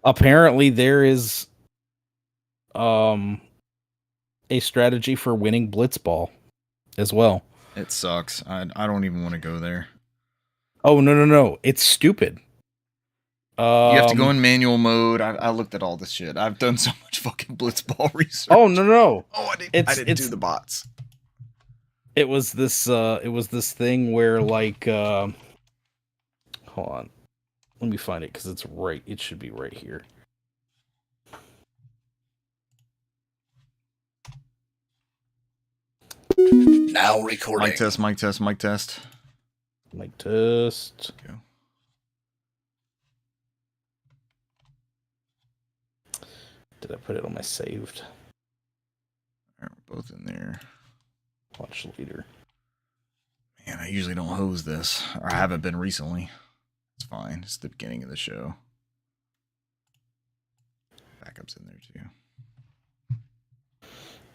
apparently there is um a strategy for winning Blitzball as well. It sucks. I don't even want to go there. Oh no, it's stupid. You have to go in manual mode. I looked at all this shit. I've done so much fucking Blitzball research. Oh no. Oh, I didn't do the bots. It was this thing where like hold on. Let me find it because it should be right here. Now recording. Mic test. Mic test. Go. Did I put it on my saved? All right, we're both in there. Watch later. Man, I usually don't hose this. Or I haven't been recently. It's fine. It's the beginning of the show. Backup's in there too.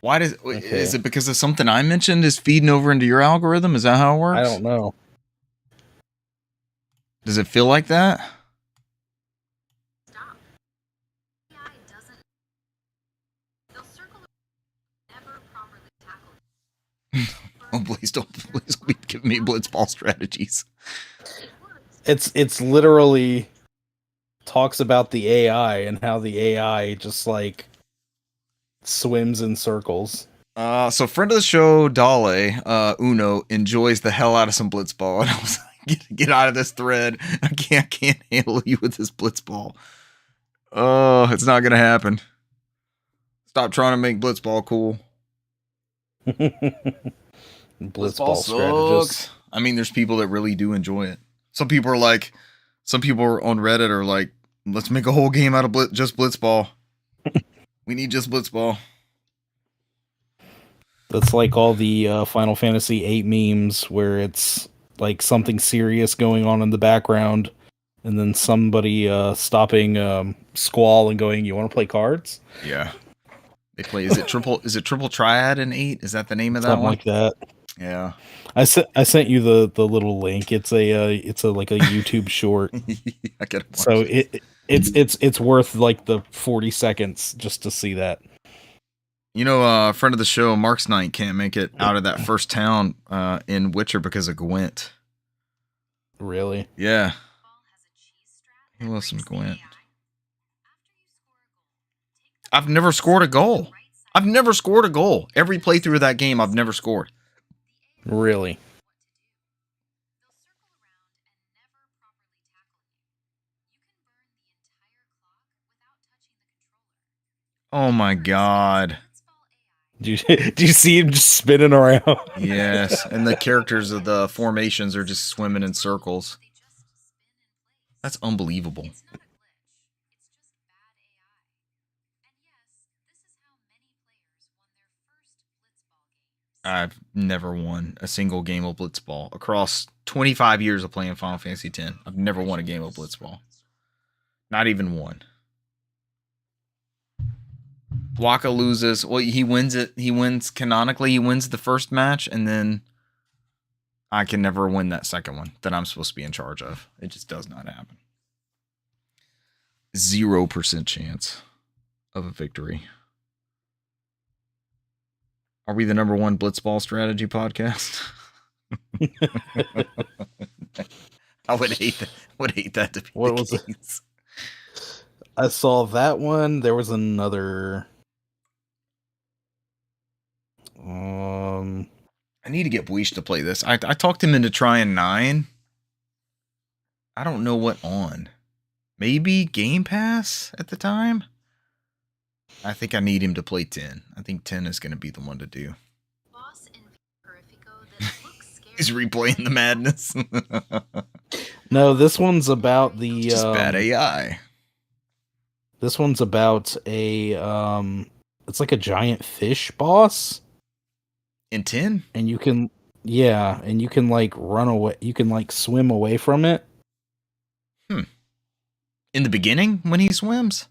Why is it because of something I mentioned is feeding over into your algorithm? Is that how it works? I don't know. Does it feel like that? Stop. AI doesn't. They'll circle never properly tackle. Oh, please don't be giving me Blitzball strategies. It's literally talks about the AI and how the AI just like swims in circles. So friend of the show, Dale, Uno, enjoys the hell out of some Blitzball. And I was like, get out of this thread. I can't handle you with this Blitzball. Oh, it's not gonna happen. Stop trying to make Blitzball cool. Blitzball strategists. I mean, there's people that really do enjoy it. Some people are on Reddit are like, let's make a whole game out of just Blitzball. We need just Blitzball. That's like all the Final Fantasy VIII memes where it's like something serious going on in the background, and then somebody stopping Squall and going, "You want to play cards?" Yeah, they play. Is it triple triad in 8? Is that the name of that Something one? like that. Yeah. I sent you the little link. It's a like a YouTube short. I gotta watch so this. it's worth like the 40 seconds just to see that. You know, friend of the show, Mark's Knight can't make it out of that first town in Witcher because of Gwent. Really? Yeah. He loves some Gwent. I've never scored a goal. Every playthrough of that game, I've never scored. Really? Oh my god. Do you see him just spinning around? Yes, and the characters of the formations are just swimming in circles. That's unbelievable. I've never won a single game of Blitzball across 25 years of playing Final Fantasy X. I've never won a game of Blitzball. Not even one. Waka loses. Well, he wins it. He wins canonically. He wins the first match, and then I can never win that second one that I'm supposed to be in charge of. It just does not happen. 0% chance of a victory. Are we the number one Blitzball strategy podcast? I would hate that. To be what was case. It? I saw that one. There was another. I need to get Buish to play this. I talked him into trying 9. I don't know what on. Maybe Game Pass at the time? I think I need him to play 10. I think 10 is going to be the one to do. He's replaying the madness. No, this one's about the... Just bad AI. This one's about a... it's like a giant fish boss. In 10? And you can... Yeah, and you can like run away. You can like swim away from it. In the beginning when he swims?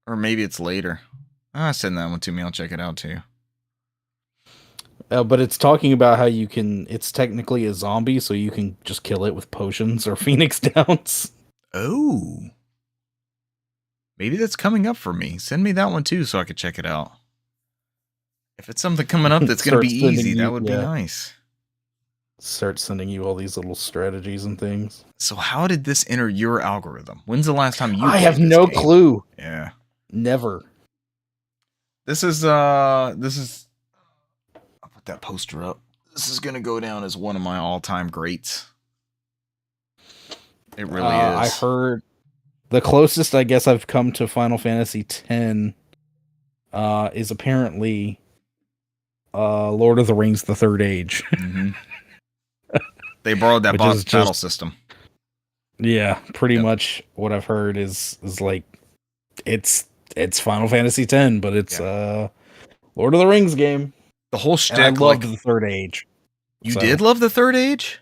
Or maybe it's later. Send that one to me. I'll check it out too. But it's talking about how you can... It's technically a zombie, so you can just kill it with potions or Phoenix Downs. Oh. Maybe that's coming up for me. Send me that one too so I could check it out. If it's something coming up that's going to be Start sending easy, that you- would be yeah. nice. Start sending you all these little strategies and things. So how did this enter your algorithm? When's the last time you I played have this no game? clue. Yeah. Never. This is I'll put that poster up. This is going to go down as one of my all-time greats. It really is. I heard the closest I guess I've come to Final Fantasy X is apparently Lord of the Rings: The Third Age. Mhm. They borrowed that Which is battle just- system. Yeah, pretty Yep. much what I've heard is like it's Final Fantasy X, but it's Lord of the Rings game. The whole And I shtick, loved like, the Third Age. you So- did love the Third Age?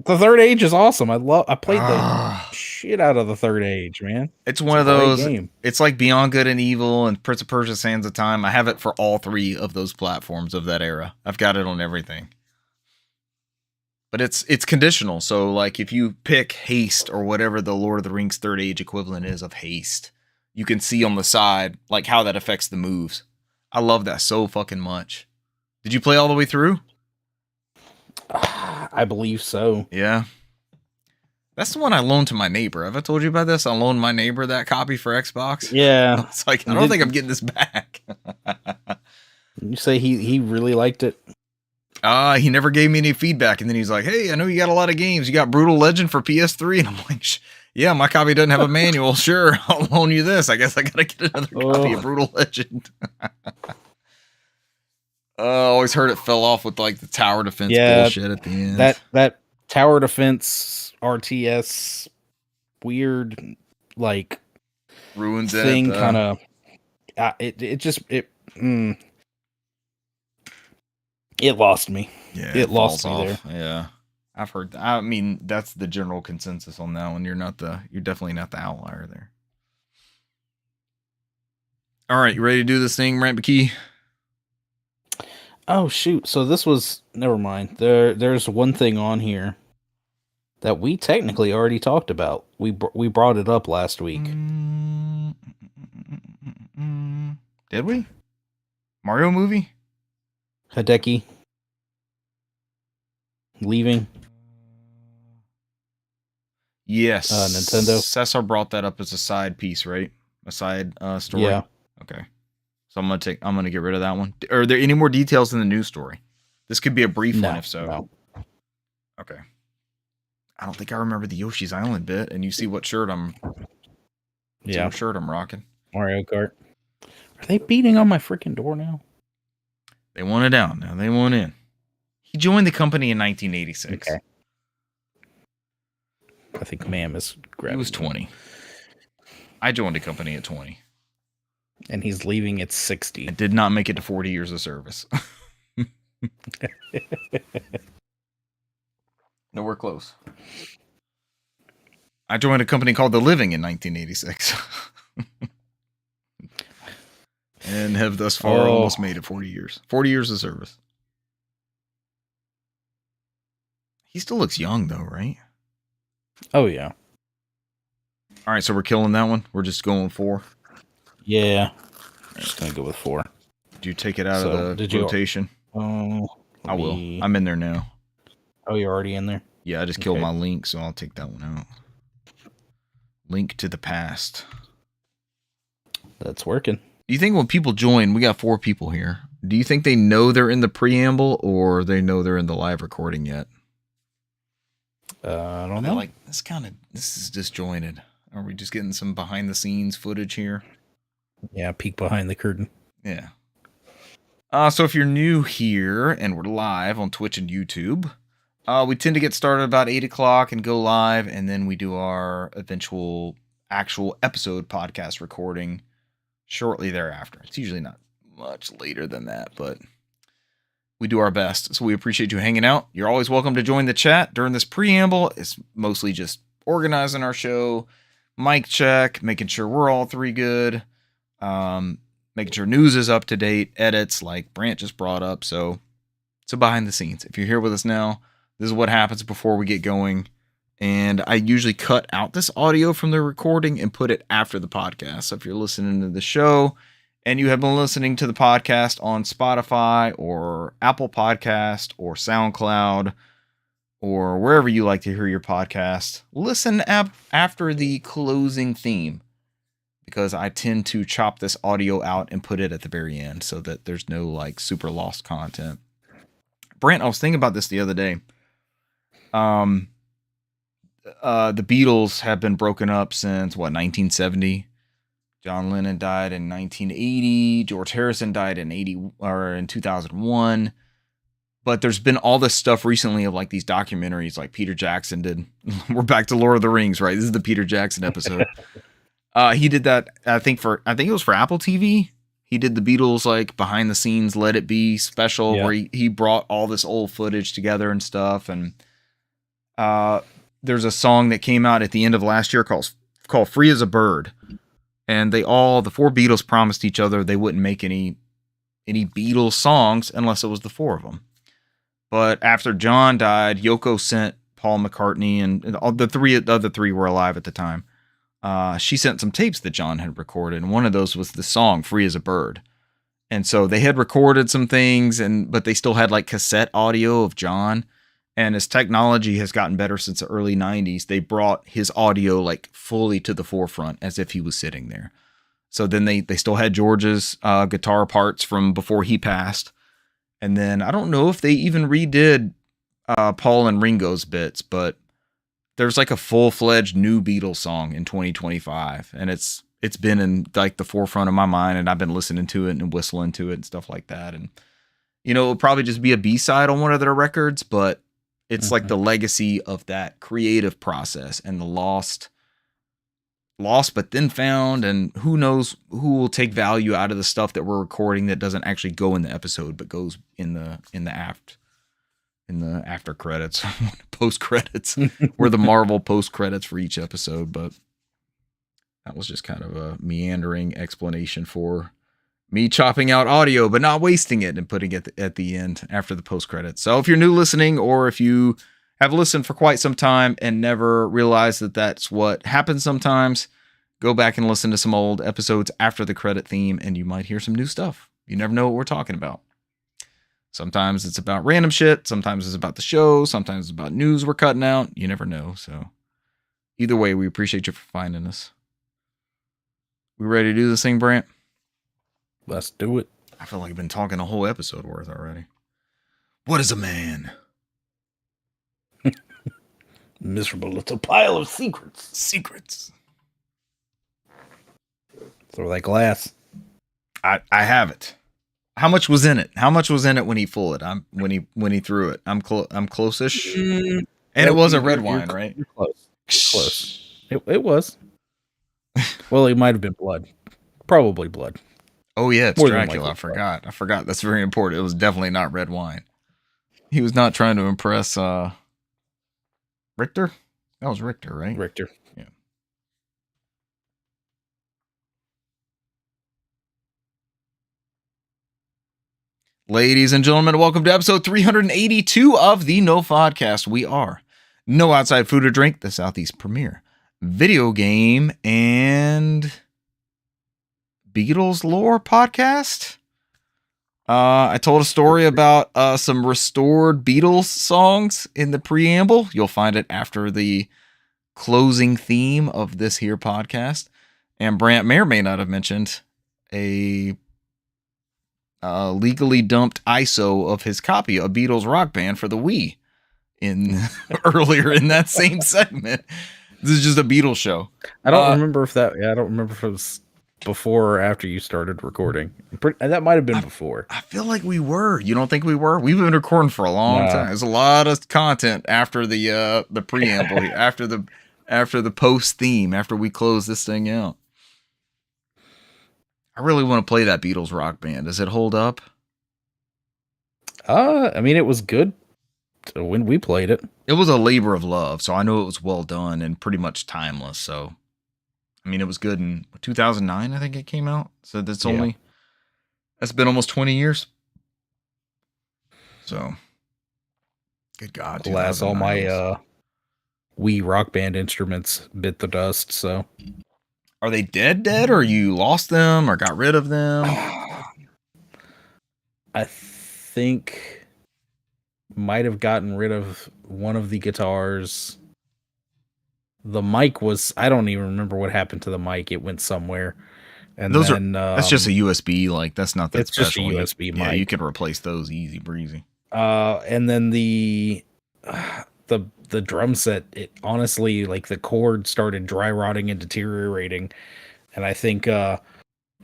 The Third Age is awesome. I played the Ah. shit out of the Third Age, man. It's one of a great those. game. It's like Beyond Good and Evil and Prince of Persia: Sands of Time. I have it for all three of those platforms of that era. I've got it on everything. But it's conditional. So like if you pick Haste or whatever the Lord of the Rings Third Age equivalent is of Haste, you can see on the side like how that affects the moves. I love that so fucking much. Did you play all the way through? I believe so. Yeah. That's the one I loaned to my neighbor. Have I told you about this? I loaned my neighbor that copy for Xbox. Yeah. It's like, I don't think I'm getting this back. You say he really liked it. He never gave me any feedback. And then he's like, hey, I know you got a lot of games. You got Brutal Legend for PS3. And I'm like, yeah, my copy doesn't have a manual. Sure, I'll loan you this. I guess I got to get another copy of Brutal Legend. Always heard it fell off with like the tower defense bullshit at the end. That tower defense RTS weird like ruins thing it. kind of it lost me. Yeah, it lost falls me off. Yeah. I've heard that. I mean, that's the general consensus on that one. You're definitely not the outlier there. All right, you ready to do this thing, Rant McKee? Oh shoot! So this was never mind. There's one thing on here that we technically already talked about. We brought it up last week. Did we? Mario movie? Hideki leaving. Yes. Nintendo. Cesar brought that up as a side piece, right? A side story. Yeah. Okay. So I'm gonna get rid of that one. Are there any more details in the news story? This could be a brief one, if so. No. Okay. I don't think I remember the Yoshi's Island bit, and you see what shirt I'm. Yeah. What shirt I'm rocking. Mario Kart. Are they beating on my freaking door now? They want it out now. They want in. He joined the company in 1986. Okay. I think Ma'am is grabbing. He was 20. I joined the company at 20. And he's leaving at 60. I did not make it to 40 years of service. Nowhere close. I joined a company called The Living in 1986. And have thus far almost made it 40 years. 40 years of service. He still looks young though, right? Oh yeah. All right, so we're killing that one. We're just going 4. Yeah. Just gonna go with 4. Did you take it out So, of the did you- rotation? Oh, I will. I'm in there now. Oh, you're already in there? Yeah, I just killed Okay. my link, so I'll take that one out. Link to the past. That's working. Do you think when people join, we got 4 people here. Do you think they know they're in the preamble or they know they're in the live recording yet? I don't They're know. like, this is disjointed. Are we just getting some behind the scenes footage here? Yeah, peek behind the curtain. Yeah. So if you're new here and we're live on Twitch and YouTube, we tend to get started about 8 o'clock and go live, and then we do our eventual actual episode podcast recording shortly thereafter. It's usually not much later than that, but we do our best. So we appreciate you hanging out. You're always welcome to join the chat during this preamble. It's mostly just organizing our show, mic check, making sure we're all 3 good, making sure news is up to date, edits like Brant just brought up. So behind the scenes. If you're here with us now, this is what happens before we get going. And I usually cut out this audio from the recording and put it after the podcast. So if you're listening to the show and you have been listening to the podcast on Spotify or Apple Podcast or SoundCloud or wherever you like to hear your podcast, listen after the closing theme, because I tend to chop this audio out and put it at the very end so that there's no like super lost content. Brent, I was thinking about this the other day. The Beatles have been broken up since 1970. John Lennon died in 1980. George Harrison died in 2001. But there's been all this stuff recently of like these documentaries like Peter Jackson did. We're back to Lord of the Rings, right? This is the Peter Jackson episode. He did that, I think it was for Apple TV. He did the Beatles like behind the scenes Let It Be special where he brought all this old footage together and stuff. And there's a song that came out at the end of last year called Free as a Bird. And the 4 Beatles promised each other they wouldn't make any Beatles songs unless it was the 4 of them. But after John died, Yoko sent Paul McCartney, and all the other three were alive at the time. She sent some tapes that John had recorded, and one of those was the song Free as a Bird. And so they had recorded some things, but they still had like cassette audio of John. And as technology has gotten better since the early 90s, they brought his audio like fully to the forefront as if he was sitting there. So then they still had George's guitar parts from before he passed. And then I don't know if they even redid Paul and Ringo's bits, but there's like a full-fledged new Beatles song in 2025. And it's been in like the forefront of my mind, and I've been listening to it and whistling to it and stuff like that. And, it'll probably just be a B-side on one of their records, but it's like the legacy of that creative process and the lost but then found, and who knows who will take value out of the stuff that we're recording that doesn't actually go in the episode but goes in the after credits, post credits. We're the Marvel post credits for each episode. But that was just kind of a meandering explanation for me chopping out audio but not wasting it and putting it at the end after the post credits. So if you're new listening, or if you have listened for quite some time and never realized that that's what happens sometimes, go back and listen to some old episodes after the credit theme, and you might hear some new stuff. You never know what we're talking about. Sometimes it's about random shit. Sometimes it's about the show. Sometimes it's about news we're cutting out. You never know. So either way, we appreciate you for finding us. We ready to do this thing, Brant? Let's do it. I feel like I've been talking a whole episode worth already. What is a man? Miserable little pile of secrets. Secrets. Throw that glass. I have it. How much was in it? How much was in it when he full it? When he threw it. I'm close-ish. And it wasn't red wine, right? You're close. Close. It was. Well, it might have been blood. Probably blood. Oh yeah, it's More than Dracula. likely I forgot. That's very important. It was definitely not red wine. He was not trying to impress Richter? That was Richter, right? Richter. Yeah. Ladies and gentlemen, welcome to episode 382 of the NOFODcast. We are No Outside Food or Drink, the Southeast premier video game and Beatles lore podcast. I told a story about some restored Beatles songs in the preamble. You'll find it after the closing theme of this here podcast. And Brant may or may not have mentioned a legally dumped ISO of his copy of Beatles Rock Band for the Wii in earlier in that same segment. This is just a Beatles show. I don't remember if that. Yeah, I don't remember if it was before or after you started recording. That might have been before. I feel like we were. You don't think we were? We've been recording for a long time. There's a lot of content after the preamble, after the post theme, after we close this thing out. I really want to play that Beatles Rock Band. Does it hold up? I mean, it was good when we played it. It was a labor of love, so I know it was well done and pretty much timeless. So, I mean, it was good in 2009, I think it came out. So that's been almost 20 years. So, good God. Alas, all my Wii Rock Band instruments bit the dust. So, Are they dead, or you lost them, or got rid of them? I think might have gotten rid of one of the guitars. The mic was, I don't even remember what happened to the mic. It went somewhere. And Those then that's just a USB. Like that's not that it's just a special. USB Yeah, you mic. can replace those easy breezy. And then the drum set, it honestly, like the cord started dry rotting and deteriorating. And I think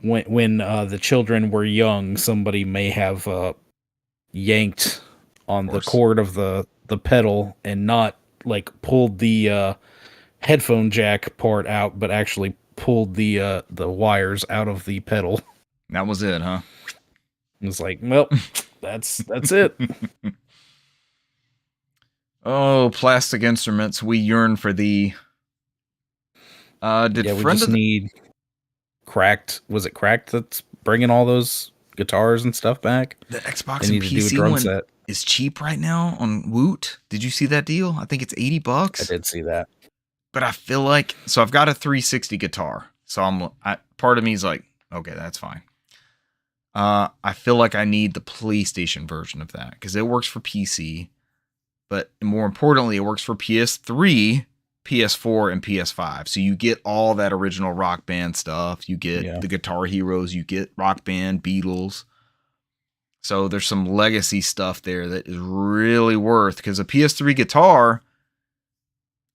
when the children were young, somebody may have yanked on the cord of the pedal and not like pulled the headphone jack part out, but actually pulled the wires out of the pedal. That was it, huh? It was like, well, that's it. Oh, plastic instruments, we yearn for thee. Did We just need Cracked. Was it Cracked that's bringing all those guitars and stuff back? The Xbox They and need to do a PC drum one set. is cheap right now on Woot. Did you see that deal? I think it's $80. I did see that. But I feel like, so I've got a 360 guitar. So part of me is like, okay, that's fine. I feel like I need the PlayStation version of that because it works for PC. But more importantly, it works for PS3, PS4, and PS5. So you get all that original Rock Band stuff. You get the Guitar Heroes. You get Rock Band, Beatles. So there's some legacy stuff there that is really worth, because a PS3 guitar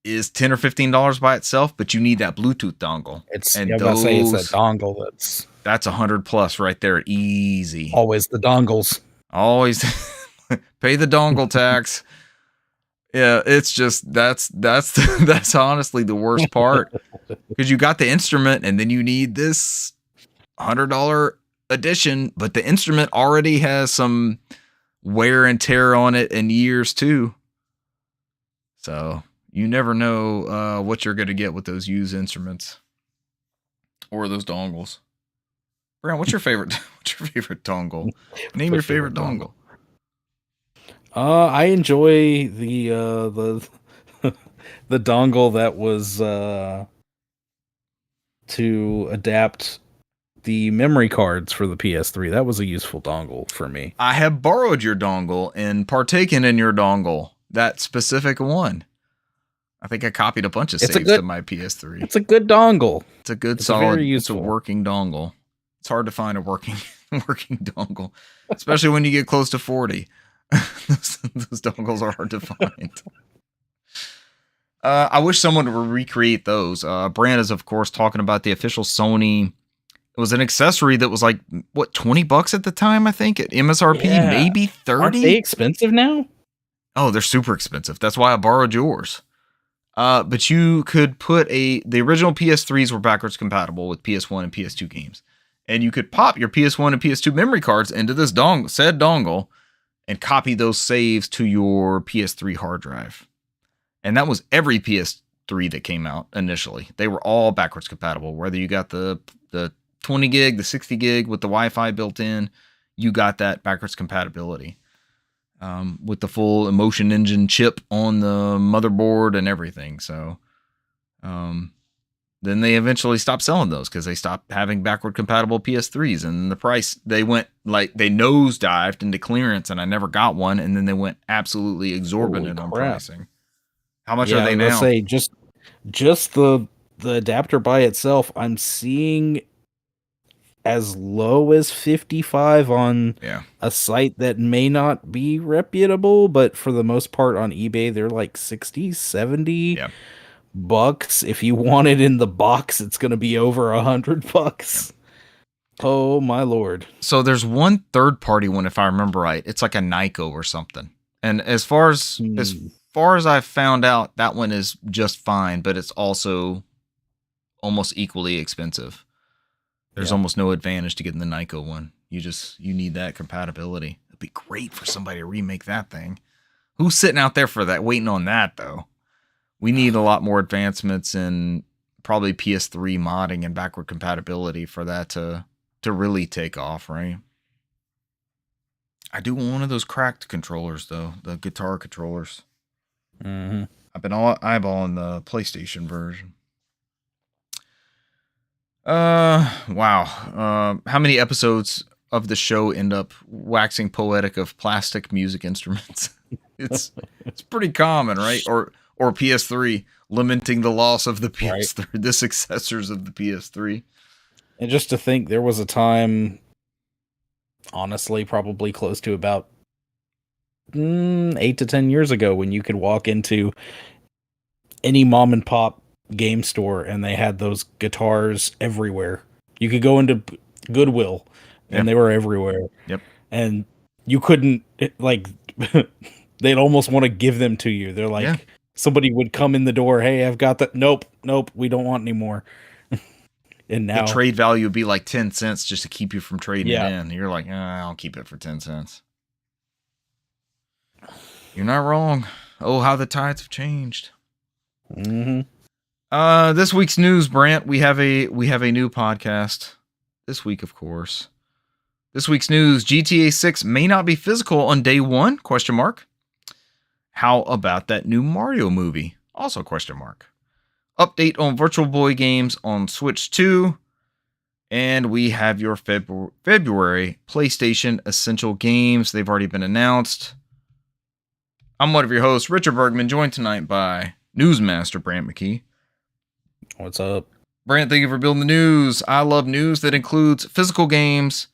is $10 or $15 by itself, but you need that Bluetooth dongle. It's that dongle that's $100+ right there, easy. Always the dongles. Always pay the dongle tax. Yeah, it's just that's honestly the worst part, because you got the instrument and then you need this $100 edition, but the instrument already has some wear and tear on it and years too. So you never know what you're going to get with those used instruments or those dongles. Brian, what's your favorite dongle? Name your favorite dongle. I enjoy the the dongle that was to adapt the memory cards for the PS3. That was a useful dongle for me. I have borrowed your dongle and partaken in your dongle, that specific one. I think I copied a bunch of saves to my PS3. It's a good dongle. It's a good, solid, it's a working dongle. It's hard to find a working dongle, especially when you get close to 40. those dongles are hard to find. I wish someone would recreate those. Brand is, of course, talking about the official Sony. It was an accessory that was like, what, $20 at the time, I think, at MSRP, maybe 30. Aren't they expensive now? Oh, they're super expensive. That's why I borrowed yours. But you could put the original PS3s were backwards compatible with PS1 and PS2 games. And you could pop your PS1 and PS2 memory cards into this dongle, and copy those saves to your PS3 hard drive. And that was every PS3 that came out initially. They were all backwards compatible. Whether you got the 20 gig, the 60 gig with the Wi-Fi built in, you got that backwards compatibility. With the full Emotion Engine chip on the motherboard and everything. So then they eventually stopped selling those because they stopped having backward compatible PS3s, and the price, they went like, they nosedived into clearance, and I never got one, and then they went absolutely exorbitant on pricing. How much are they now? Say just the adapter by itself, I'm seeing as low as 55 on a site that may not be reputable, but for the most part on eBay they're like 60, 70 bucks. If you want it in the box, it's going to be over $100. Oh my lord. So there's one third party one, if I remember right. It's like a Nyko or something. And as far as I've found out, that one is just fine, but it's also almost equally expensive. There's almost no advantage to getting the Nyko one. You need that compatibility. It'd be great for somebody to remake that thing. Who's sitting out there for that, waiting on that though? We need a lot more advancements in probably PS3 modding and backward compatibility for that to really take off, right? I do want one of those cracked controllers though, the guitar controllers. Mm-hmm. I've been eyeballing the PlayStation version. Wow. How many episodes of the show end up waxing poetic of plastic music instruments? It's pretty common, right? Or PS3 lamenting the loss of the PS3, the successors of the PS3. And just to think, there was a time, honestly, probably close to about 8 to 10 years ago, when you could walk into any mom and pop game store and they had those guitars everywhere. You could go into Goodwill and they were everywhere. Yep. And you couldn't, like, they'd almost want to give them to you. They're like, somebody would come in the door, hey, I've got that. Nope, we don't want any more. And now the trade value would be like 10 cents just to keep you from trading it in. You're like, I'll keep it for 10 cents. You're not wrong. Oh, how the tides have changed. Mm-hmm. This week's news, Brant, we have a new podcast this week, of course. This week's news: GTA 6 may not be physical on day 1? ? How about that new Mario movie? Also ? Update on Virtual Boy games on Switch 2. And we have your February PlayStation Essential Games. They've already been announced. I'm one of your hosts, Richard Bergman, joined tonight by Newsmaster Brant McKee. What's up? Brant, thank you for building the news. I love news that includes physical games,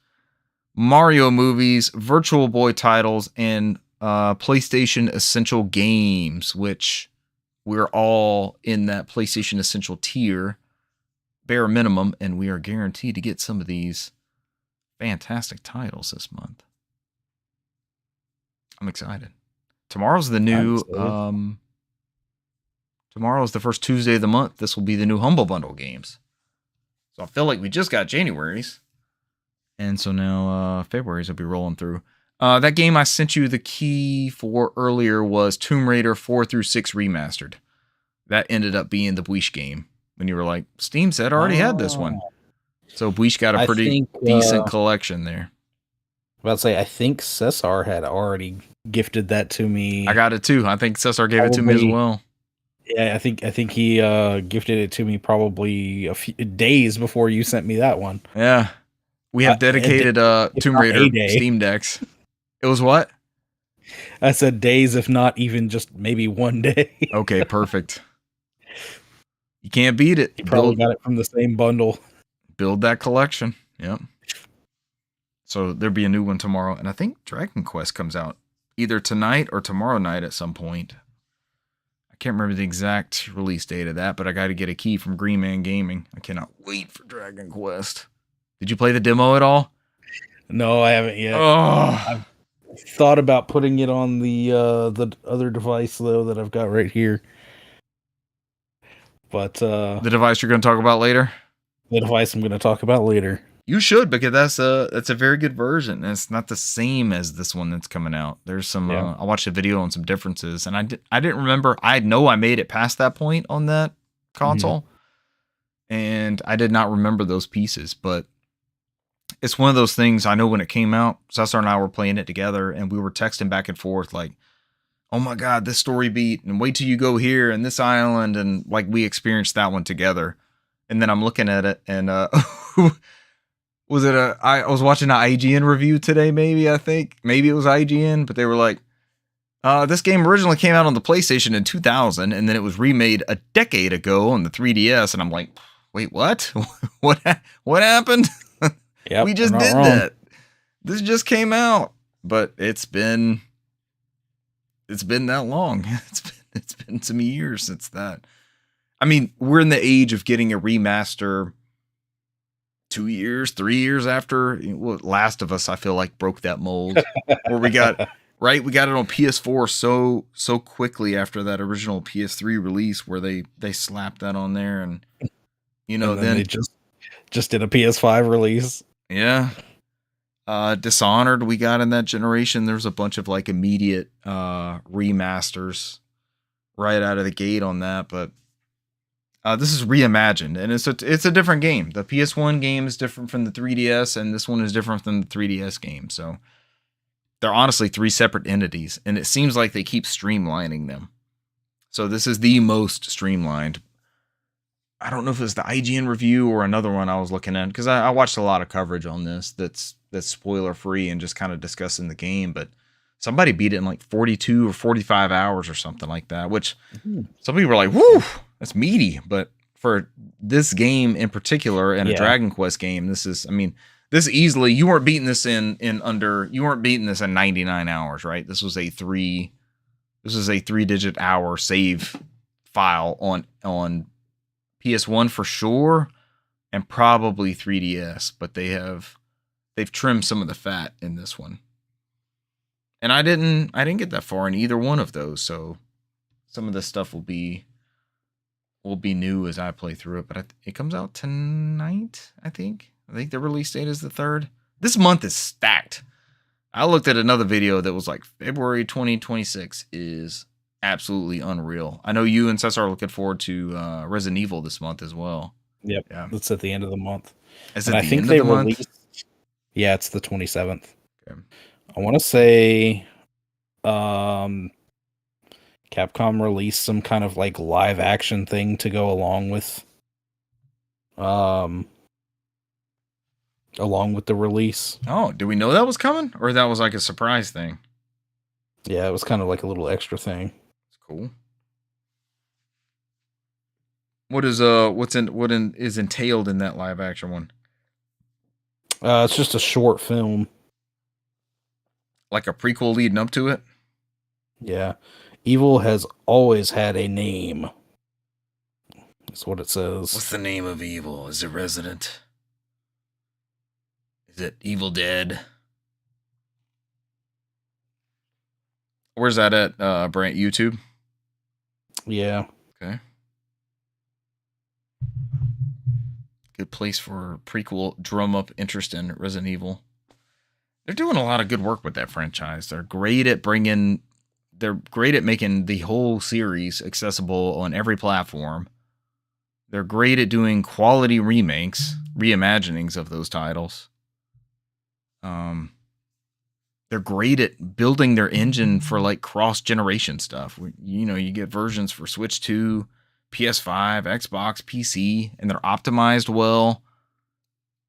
Mario movies, Virtual Boy titles, and PlayStation Essential Games, which we're all in that PlayStation Essential tier, bare minimum, and we are guaranteed to get some of these fantastic titles this month. I'm excited. Tomorrow's the new... tomorrow is the first Tuesday of the month. This will be the new Humble Bundle games. So I feel like we just got January's. And so now February's will be rolling through. That game I sent you the key for earlier was Tomb Raider 4 through 6 Remastered. That ended up being the Buish game. When you were like, Steam said I already had this one. So Buish got a pretty decent collection there. About to say, I think Cesar had already gifted that to me. I got it too. I think Cesar gave it to me as well. Yeah, I think he gifted it to me probably a few days before you sent me that one. Yeah. We have dedicated Tomb Raider Steam decks. It was what? I said days, if not even just maybe one day. Okay, perfect. You can't beat it. You probably got it from the same bundle. Build that collection. Yep. So there'll be a new one tomorrow. And I think Dragon Quest comes out either tonight or tomorrow night at some point. I can't remember the exact release date of that, but I got to get a key from Green Man Gaming. I cannot wait for Dragon Quest. Did you play the demo at all? No, I haven't yet. Oh. I've thought about putting it on the other device though that I've got right here. But the device you're going to talk about later? The device I'm going to talk about later. You should, because that's a very good version. It's not the same as this one that's coming out. There's some I watched a video on some differences, and I didn't remember. I know I made it past that point on that console, and I did not remember those pieces. But it's one of those things. I know when it came out, Cesar and I were playing it together, and we were texting back and forth like, "Oh my God, this story beat!" and "Wait till you go here and this island," and like we experienced that one together. And then I'm looking at it, and I was watching an IGN review today, maybe it was IGN, but they were like, this game originally came out on the PlayStation in 2000, and then it was remade a decade ago on the 3DS, and I'm like, wait, what? what happened? Yep, we just did that. This just came out, but it's been that long. It's been some years since that. I mean, we're in the age of getting a remaster 2 years, 3 years after Last of Us, I feel like broke that mold. Where we got it on PS4 so quickly after that original PS3 release, where they slapped that on there, and then they just did a PS5 release. Yeah. Dishonored we got in that generation. There's a bunch of like immediate remasters right out of the gate on that, but this is reimagined, and it's a different game. The PS1 game is different from the 3DS, and this one is different than the 3DS game. So they're honestly 3 separate entities, and it seems like they keep streamlining them. So this is the most streamlined. I don't know if it's the IGN review or another one I was looking at, because I watched a lot of coverage on this that's spoiler free and just kind of discussing the game, but somebody beat it in like 42 or 45 hours or something like that, which some people were like, whoo, that's meaty. But for this game in particular and a Dragon Quest game, this easily, you weren't beating this in 99 hours, right? This was a 3-digit hour save file on PS1 for sure, and probably 3DS, but they've trimmed some of the fat in this one. And I didn't get that far in either one of those, so some of this stuff will be new as I play through it. But it comes out tonight, I think. I think the release date is the 3rd. This month is stacked. I looked at another video that was like February 2026 is absolutely unreal. I know you and Cesar are looking forward to Resident Evil this month as well. Yep. Yeah. It's at the end of the month. Is it the end of the month? Yeah, it's the 27th. Okay. I want to say Capcom released some kind of like live action thing to go along with the release. Oh, do we know that was coming, or that was like a surprise thing? Yeah, it was kind of like a little extra thing. It's cool. What is entailed in that live action one? It's just a short film. Like a prequel leading up to it? Yeah. Evil has always had a name. That's what it says. What's the name of evil? Is it Resident? Is it Evil Dead? Where's that at, Brant? YouTube? Yeah. Okay. Good place for prequel, drum up interest in Resident Evil. They're doing a lot of good work with that franchise. They're great at making the whole series accessible on every platform. They're great at doing quality remakes, reimaginings of those titles. They're great at building their engine for like cross-generation stuff. You get versions for Switch 2, PS5, Xbox, PC, and they're optimized well.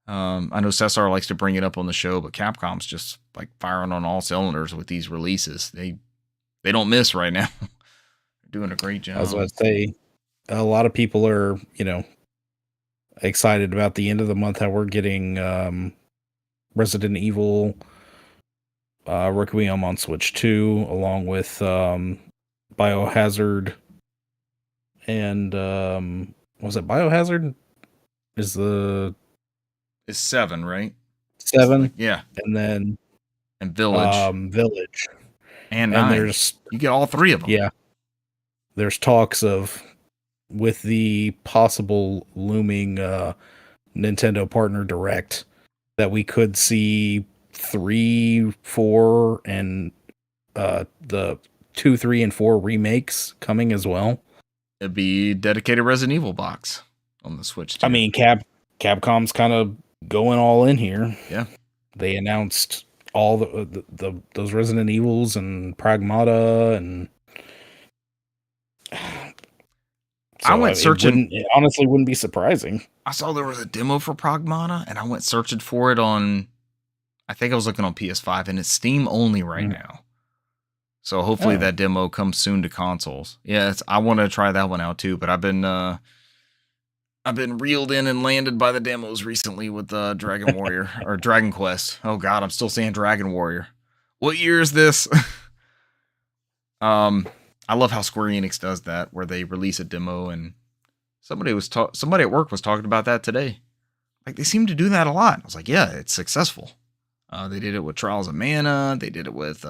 I know Cesar likes to bring it up on the show, but Capcom's just like firing on all cylinders with these releases. They don't miss right now. They're doing a great job. I was about to say, a lot of people are, excited about the end of the month, how we're getting Resident Evil Requiem on Switch 2, along with Biohazard and was it Biohazard? Is It's 7, right? 7? Yeah. And Village. Village. And 9. You get all 3 of them. Yeah. There's talks of, with the possible looming Nintendo Partner Direct, that we could see 3, 4, and the 2, 3, and 4 remakes coming as well. It'd be dedicated Resident Evil box on the Switch too. I mean, Capcom's kind of going all in here. Yeah. They announced all those Resident Evils and Pragmata, and I went searching. It honestly wouldn't be surprising. I saw there was a demo for Pragmata, and I went searching for it on. I think I was looking on PS5, and it's Steam only right now. So hopefully that demo comes soon to consoles. Yeah, I want to try that one out too. But I've been reeled in and landed by the demos recently with Dragon Warrior or Dragon Quest. Oh God, I'm still saying Dragon Warrior. What year is this? I love how Square Enix does that, where they release a demo, and somebody at work was talking about that today. Like, they seem to do that a lot. I was like, yeah, it's successful. They did it with Trials of Mana. They did it with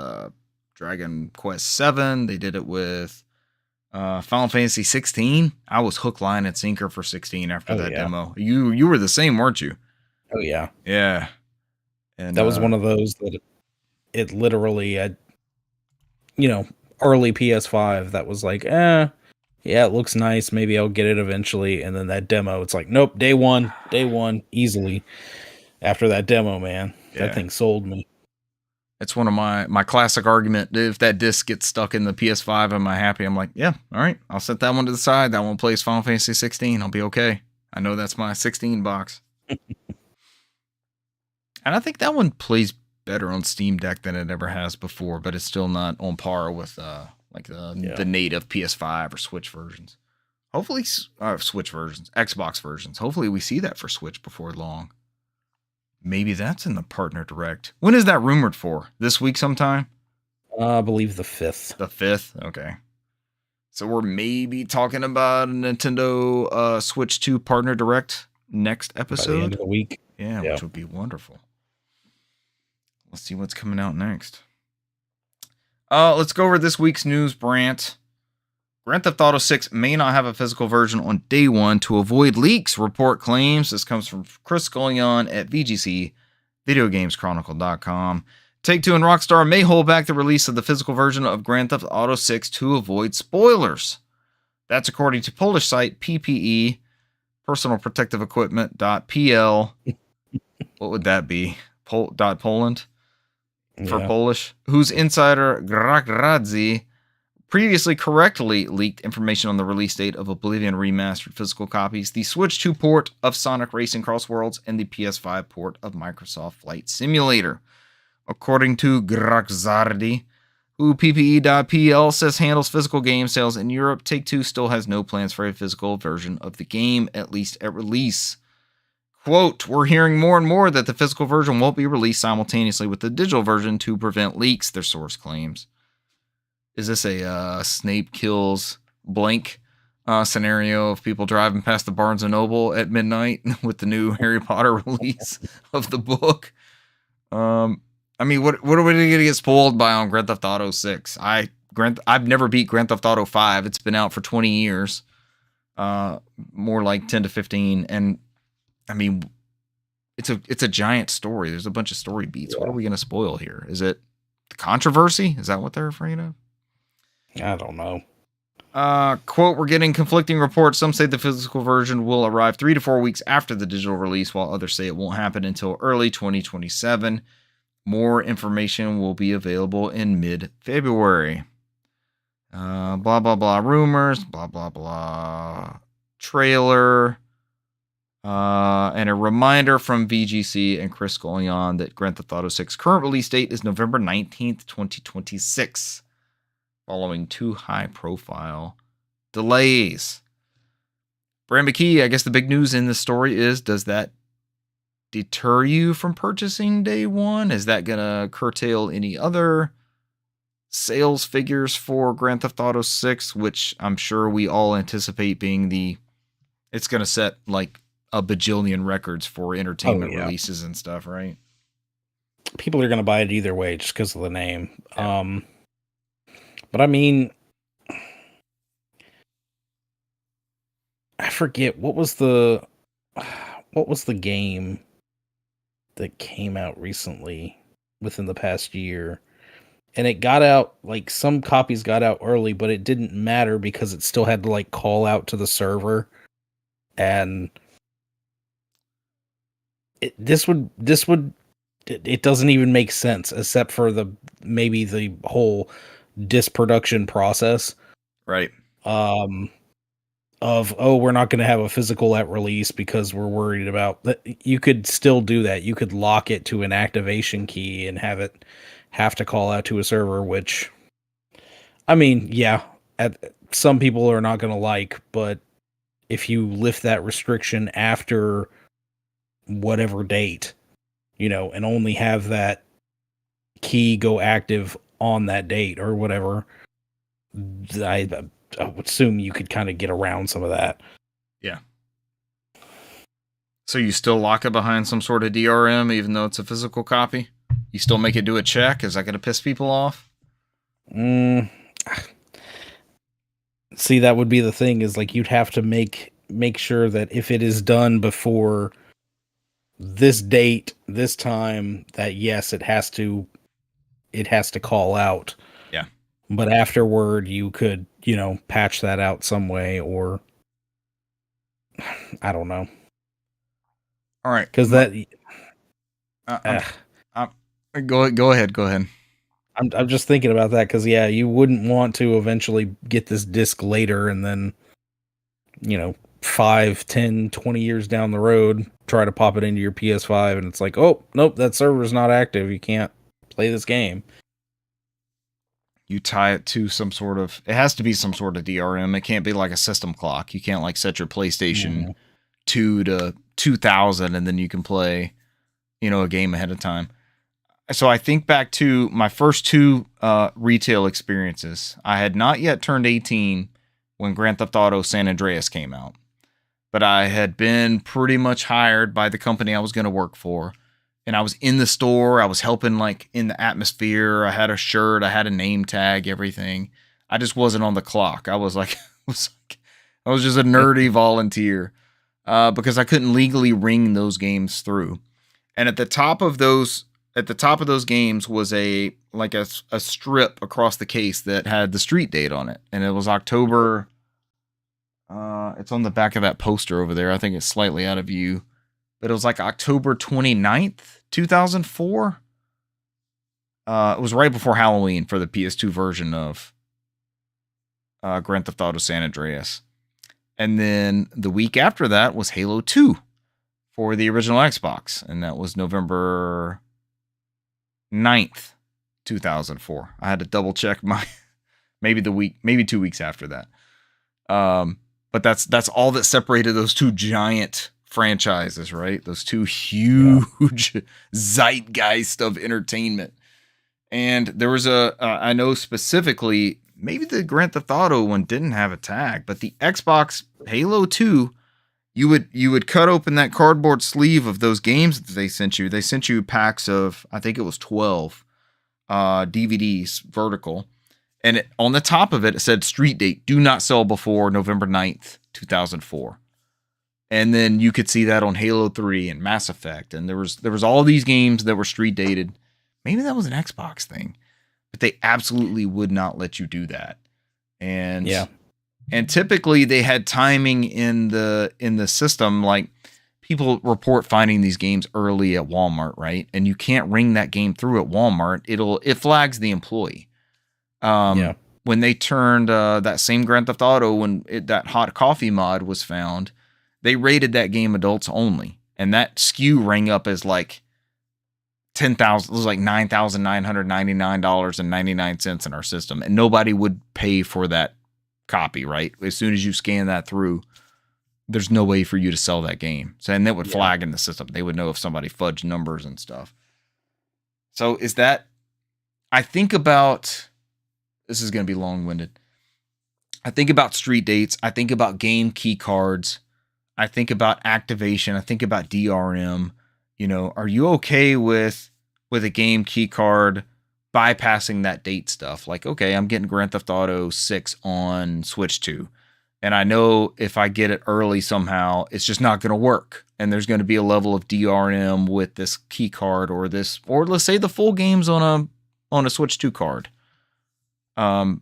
Dragon Quest VII. They did it with Final Fantasy 16. I was hook, line, and sinker for 16 after that demo. You were the same, weren't you? Oh yeah, yeah. And that was one of those that it literally had, early PS5 that was like, yeah, it looks nice. Maybe I'll get it eventually. And then that demo, it's like, nope, day one, easily. After that demo, man, that thing sold me. It's one of my classic argument. If that disc gets stuck in the PS5, am I happy? I'm like, yeah, all right. I'll set that one to the side. That one plays Final Fantasy 16. I'll be okay. I know that's my 16 box. And I think that one plays better on Steam Deck than it ever has before, but it's still not on par with the native PS5 or Switch versions. Hopefully, Switch versions, Xbox versions. Hopefully, we see that for Switch before long. Maybe that's in the partner direct. When is that rumored for? This week sometime? I believe the 5th. The 5th? Okay. So we're maybe talking about a Nintendo Switch 2 partner direct next episode. By the end of the week. Yeah, Yeah. which would be wonderful. Let's see what's coming out next. Let's go over this week's news, Brant. Grand Theft Auto 6 may not have a physical version on day one to avoid leaks, report claims. This comes from Chris Scullion at VGC, VideoGamesChronicle.com. Take-Two and Rockstar may hold back the release of the physical version of Grand Theft Auto 6 to avoid spoilers. That's according to Polish site PPE, Personal Protective Equipment.pl. What would that be? Poland? For Polish? Whose insider Grakradzi previously correctly leaked information on the release date of Oblivion remastered physical copies, the Switch 2 port of Sonic Racing Cross Worlds, and the PS5 port of Microsoft Flight Simulator. According to Grakzardi, who PPE.pl says handles physical game sales in Europe, Take-Two still has no plans for a physical version of the game, at least at release. Quote, we're hearing more and more that the physical version won't be released simultaneously with the digital version to prevent leaks, their source claims. Is this a Snape kills blank scenario of people driving past the Barnes & Noble at midnight with the new Harry Potter release of the book? I mean, what are we going to get spoiled by on Grand Theft Auto 6? I've never beat Grand Theft Auto 5. It's been out for 20 years. More like 10 to 15. And, I mean, it's a giant story. There's a bunch of story beats. What are we going to spoil here? Is it the controversy? Is that what they're afraid of? I don't know. Quote, we're getting conflicting reports. Some say the physical version will arrive 3 to 4 weeks after the digital release, while others say it won't happen until early 2027. More information will be available in mid-February. Blah, blah, blah. Rumors. Blah, blah, blah. Trailer. And a reminder from VGC and Chris Scullion that Grand Theft Auto 6 current release date is November 19th, 2026. Following 2 high-profile delays. Brand McKee, I guess the big news in this story is, does that deter you from purchasing day one? Is that going to curtail any other sales figures for Grand Theft Auto 6, which I'm sure we all anticipate being it's going to set like a bajillion records for entertainment releases and stuff, right? People are going to buy it either way just because of the name. Yeah. But I mean, I forget what was the game that came out recently within the past year, and it got out, like some copies got out early, but it didn't matter because it still had to like call out to the server, and it doesn't even make sense except for maybe the whole disc production process, right? We're not going to have a physical at release because we're worried about that. You could still do that. You could lock it to an activation key and have to call out to a server, which, I mean, yeah, some people are not going to like, but if you lift that restriction after whatever date, and only have that key go active on that date or whatever, I would assume you could kind of get around some of that. Yeah. So you still lock it behind some sort of DRM, even though it's a physical copy? You still make it do a check? Is that going to piss people off? See, that would be the thing, is like you'd have to make sure that if it is done before this date, this time, that yes, it has to call out. Yeah. But afterward, you could, patch that out some way, or I don't know. All right. Because that... Go ahead. I'm just thinking about that because yeah, you wouldn't want to eventually get this disc later and then 5, 10, 20 years down the road try to pop it into your PS5 and it's like, oh nope, that server's not active. You can't play this game. You tie it to it has to be some sort of DRM. It can't be like a system clock. You can't like set your PlayStation 2 to 2000 and then you can play, a game ahead of time. So I think back to my first two retail experiences. I had not yet turned 18 when Grand Theft Auto San Andreas came out, but I had been pretty much hired by the company I was going to work for. And I was in the store. I was helping like in the atmosphere. I had a shirt. I had a name tag, everything. I just wasn't on the clock. I was like, I was just a nerdy volunteer because I couldn't legally ring those games through. And at the top of those games was a strip across the case that had the street date on it. And it was October. It's on the back of that poster over there. I think it's slightly out of view. But it was like October 29th, 2004. It was right before Halloween for the PS2 version of Grand Theft Auto San Andreas. And then the week after that was Halo 2 for the original Xbox. And that was November 9th, 2004. I had to double check maybe 2 weeks after that. But that's all that separated those two giant franchises, right? Those two huge zeitgeist of entertainment. And there was I know specifically, maybe the Grand Theft Auto one didn't have a tag, but the Xbox Halo 2, you would cut open that cardboard sleeve of those games that they sent you. They sent you packs of, I think it was 12 DVDs vertical. And on the top of it, it said street date, do not sell before November 9th, 2004. And then you could see that on Halo 3 and Mass Effect. And there was all these games that were street dated. Maybe that was an Xbox thing. But they absolutely would not let you do that. And typically they had timing in the system, like people report finding these games early at Walmart, right? And you can't ring that game through at Walmart. It flags the employee. When they turned that same Grand Theft Auto, when that hot coffee mod was found, they rated that game adults only, and that SKU rang up as like 10,000. It was like $9,999.99 in our system, and nobody would pay for that copy. Right, as soon as you scan that through, there's no way for you to sell that game. So, and that would flag in the system. They would know if somebody fudged numbers and stuff. So, I think about. This is going to be long-winded. I think about street dates. I think about game key cards. I think about activation. I think about DRM. Are you okay with a game key card bypassing that date stuff? Like, okay, I'm getting Grand Theft Auto 6 on Switch 2. And I know if I get it early somehow, it's just not going to work. And there's going to be a level of DRM with this key card or let's say the full game's on a Switch 2 card. But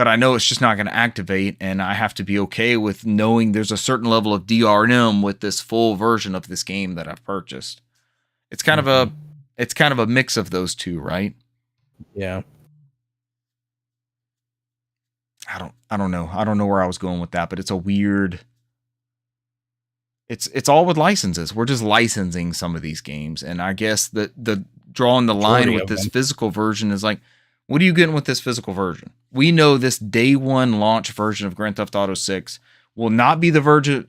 I know it's just not going to activate, and I have to be okay with knowing there's a certain level of DRM with this full version of this game that I've purchased. It's kind of a mix of those two, right? Yeah. I don't know. I don't know where I was going with that, but it's a weird. It's all with licenses. We're just licensing some of these games, and I guess the drawing the line with this physical version is like, what are you getting with this physical version? We know this day one launch version of Grand Theft Auto 6 will not be the version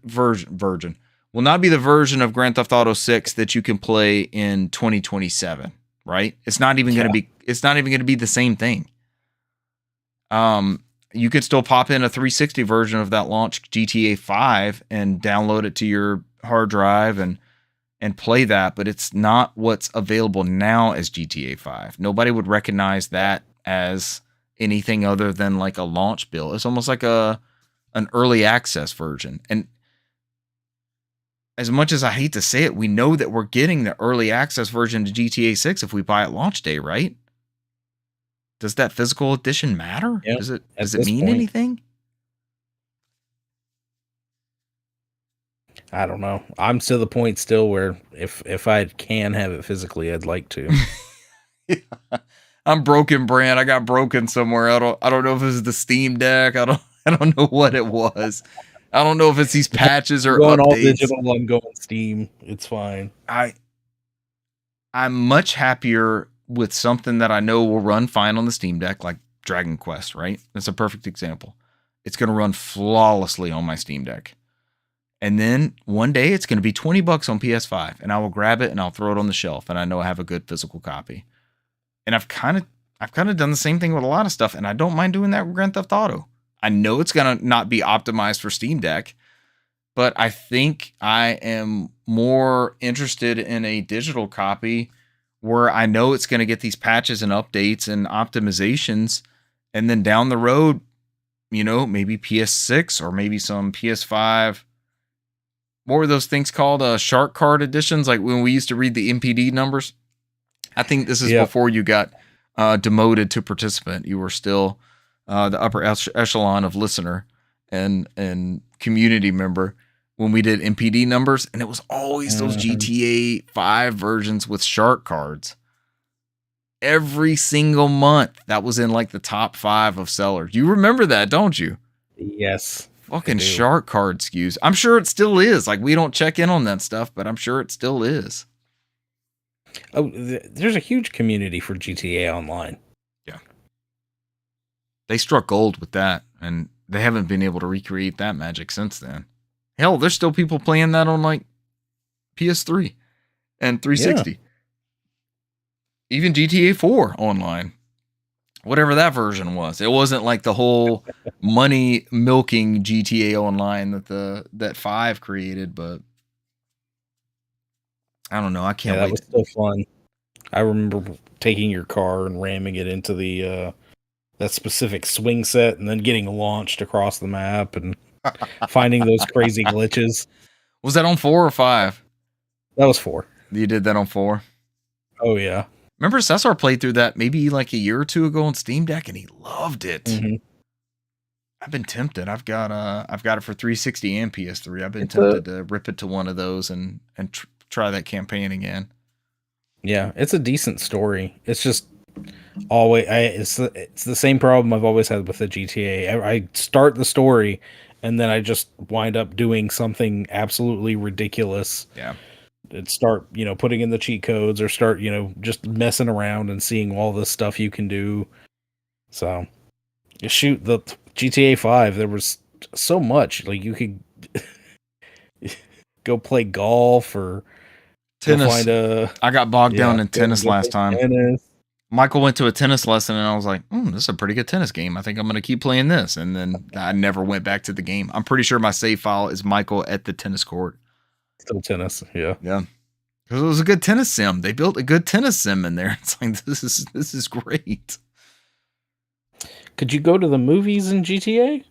will not be the version of Grand Theft Auto 6 that you can play in 2027, right? It's not even going to be the same thing. You could still pop in a 360 version of that launch GTA 5 and download it to your hard drive and play that, but it's not what's available now as GTA 5. Nobody would recognize that as anything other than like a launch build. It's almost like an early access version. And as much as I hate to say it, we know that we're getting the early access version to GTA 6 if we buy it launch day, right? Does that physical edition matter? Yeah, does it mean anything? I don't know. I'm to the point still where if I can have it physically, I'd like to. I'm broken, Brand. I got broken somewhere. I don't know if it was the Steam Deck. I don't know what it was. I don't know if it's these patches or I'm going all updates. digital. I'm going Steam. It's fine. I'm much happier with something that I know will run fine on the Steam Deck, like Dragon Quest, right? That's a perfect example. It's going to run flawlessly on my Steam Deck. And then one day it's going to be $20 on PS5, and I will grab it and I'll throw it on the shelf, and I know I have a good physical copy. And I've kind of done the same thing with a lot of stuff, and I don't mind doing that with Grand Theft Auto. I know it's going to not be optimized for Steam Deck, but I think I am more interested in a digital copy where I know it's going to get these patches and updates and optimizations, and then down the road, maybe PS6 or maybe some PS5. What were those things called? Shark card editions, like when we used to read the MPD numbers. I think this is before you got demoted to participant. You were still the upper echelon of listener and community member when we did MPD numbers, and it was always those GTA 5 versions with shark cards. Every single month, that was in like the top 5 of sellers. You remember that, don't you? Yes. Fucking shark card SKUs. I'm sure it still is. Like, we don't check in on that stuff, but I'm sure it still is. Oh, there's a huge community for GTA Online. Yeah. They struck gold with that, and they haven't been able to recreate that magic since then. Hell, there's still people playing that on like PS3 and 360. Yeah. Even GTA 4 online. Whatever that version was. It wasn't like the whole money milking GTA Online that 5 created, but I don't know. I can't wait. That was still fun. I remember taking your car and ramming it into the that specific swing set and then getting launched across the map and finding those crazy glitches. Was that on 4 or 5? That was 4. You did that on 4? Oh, yeah. Remember, Cesar played through that maybe like a year or two ago on Steam Deck, and he loved it. Mm-hmm. I've been tempted. I've got it for 360 and PS3. I've been tempted to rip it to one of those and try that campaign again. Yeah, it's a decent story. It's just always it's the same problem I've always had with the GTA. I start the story, and then I just wind up doing something absolutely ridiculous. Yeah. And start, putting in the cheat codes or start, just messing around and seeing all the stuff you can do. So, shoot, the GTA 5, there was so much. Like, you could go play golf or tennis. I got bogged down in tennis last time. Tennis. Michael went to a tennis lesson, and I was like, this is a pretty good tennis game. I think I'm going to keep playing this. And then I never went back to the game. I'm pretty sure my save file is Michael at the tennis court. Still tennis, yeah. Yeah. Because it was a good tennis sim. They built a good tennis sim in there. It's like, this is great. Could you go to the movies in GTA?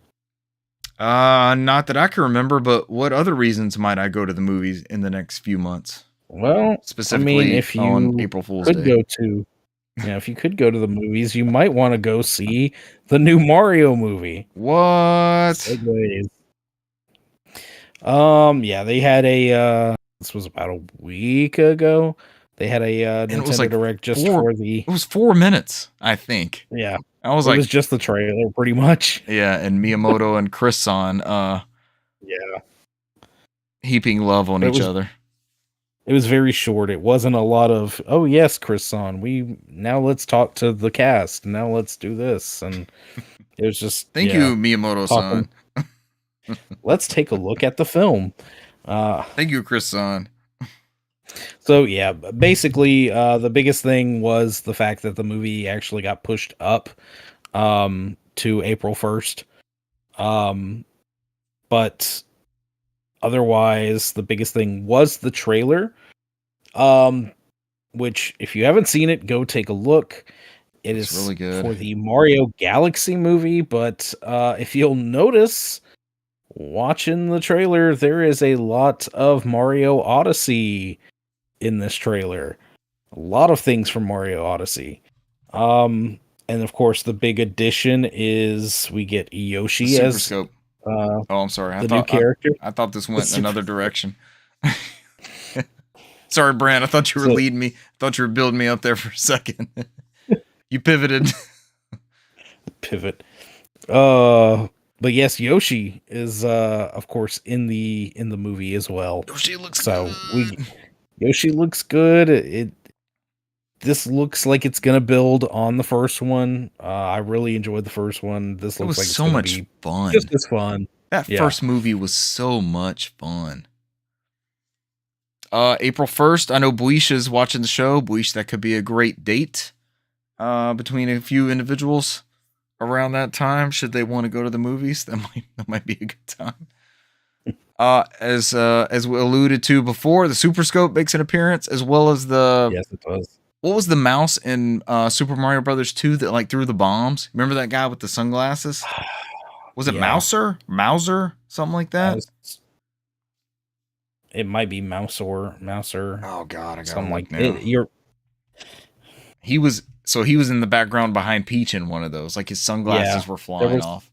Not that I can remember, but what other reasons might I go to the movies in the next few months? Well, specifically if you on April Fool's Day. If you could go to the movies, you might want to go see the new Mario movie. What? Segways. They had this was about a week ago. They had a Nintendo Direct just for the... It was 4 minutes, I think. Yeah. I was it was just the trailer, pretty much. Yeah, and Miyamoto and Chris-san, heaping love on each other. It was very short. It wasn't a lot of, oh yes, Chris-san, now let's talk to the cast. Now let's do this. And it was just... Thank you, Miyamoto-san. Let's take a look at the film. Thank you, Chris-san. So yeah, basically, the biggest thing was the fact that the movie actually got pushed up to April 1st. But otherwise, the biggest thing was the trailer. Which, if you haven't seen it, go take a look. It's really good for the Mario Galaxy movie. But if you'll notice, watching the trailer, there is a lot of Mario Odyssey in this trailer. A lot of things from Mario Odyssey. And of course, the big addition is we get Yoshi as Super Scope. I'm sorry. New character. I thought this went in another direction. Sorry, Brand. I thought you were So- leading me. I thought you were building me up there for a second. You pivoted. Pivot. But yes, Yoshi is of course in the movie as well. Yoshi looks So good. Yoshi looks good. This looks like it's gonna build on the first one. I really enjoyed the first one. This It looks was like it's so gonna much be fun. just as fun. That Yeah. first movie was so much fun. April 1st, I know Buish is watching the show. Buish, that could be a great date between a few individuals around that time. Should they want to go to the movies, that might be a good time. As we alluded to before, the Super Scope makes an appearance, as well as the Yes, it does. what was the mouse in Super Mario Brothers 2 that like threw the bombs? Remember that guy with the sunglasses? Was it Yeah. Mouser? Something like that? It might be Mouser. Oh god, I got Something like now. it. He was in the background behind Peach in one of those. Like his sunglasses were flying off.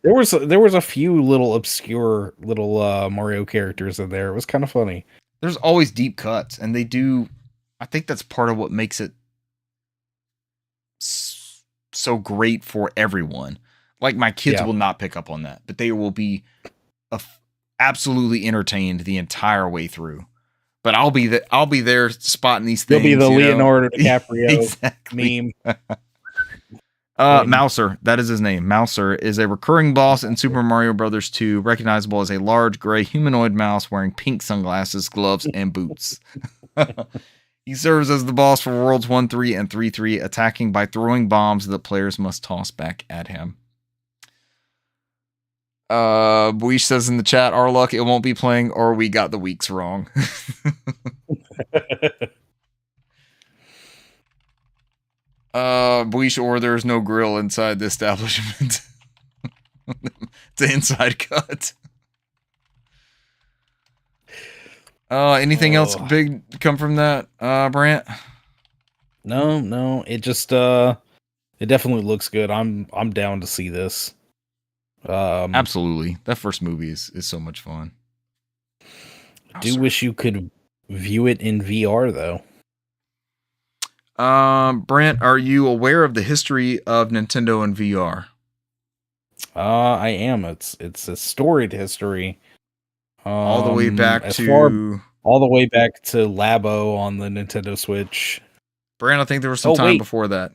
There was a few little obscure little Mario characters in there. It was kind of funny. There's always deep cuts, and they do. I think that's part of what makes it so great for everyone. Like my kids will not pick up on that, but they will be absolutely entertained the entire way through. But I'll be there spotting these things. You'll be the Leonardo DiCaprio exactly. meme. Mouser, that is his name. Mouser is a recurring boss in Super Mario Brothers 2, recognizable as a large gray humanoid mouse wearing pink sunglasses, gloves, and boots. He serves as the boss for Worlds 1-3 and 3-3, attacking by throwing bombs that players must toss back at him. Buish says in the chat, our luck, it won't be playing, or we got the weeks wrong. Buish, or there's no grill inside the establishment. It's an inside cut. Anything else big come from that, Brant? No, it just it definitely looks good. I'm down to see this. Absolutely. That first movie is so much fun. Wish you could view it in VR though. Brant, are you aware of the history of Nintendo and VR? I am. It's a storied history. All the way back to Labo on the Nintendo Switch. Brant, I think there was some time before that.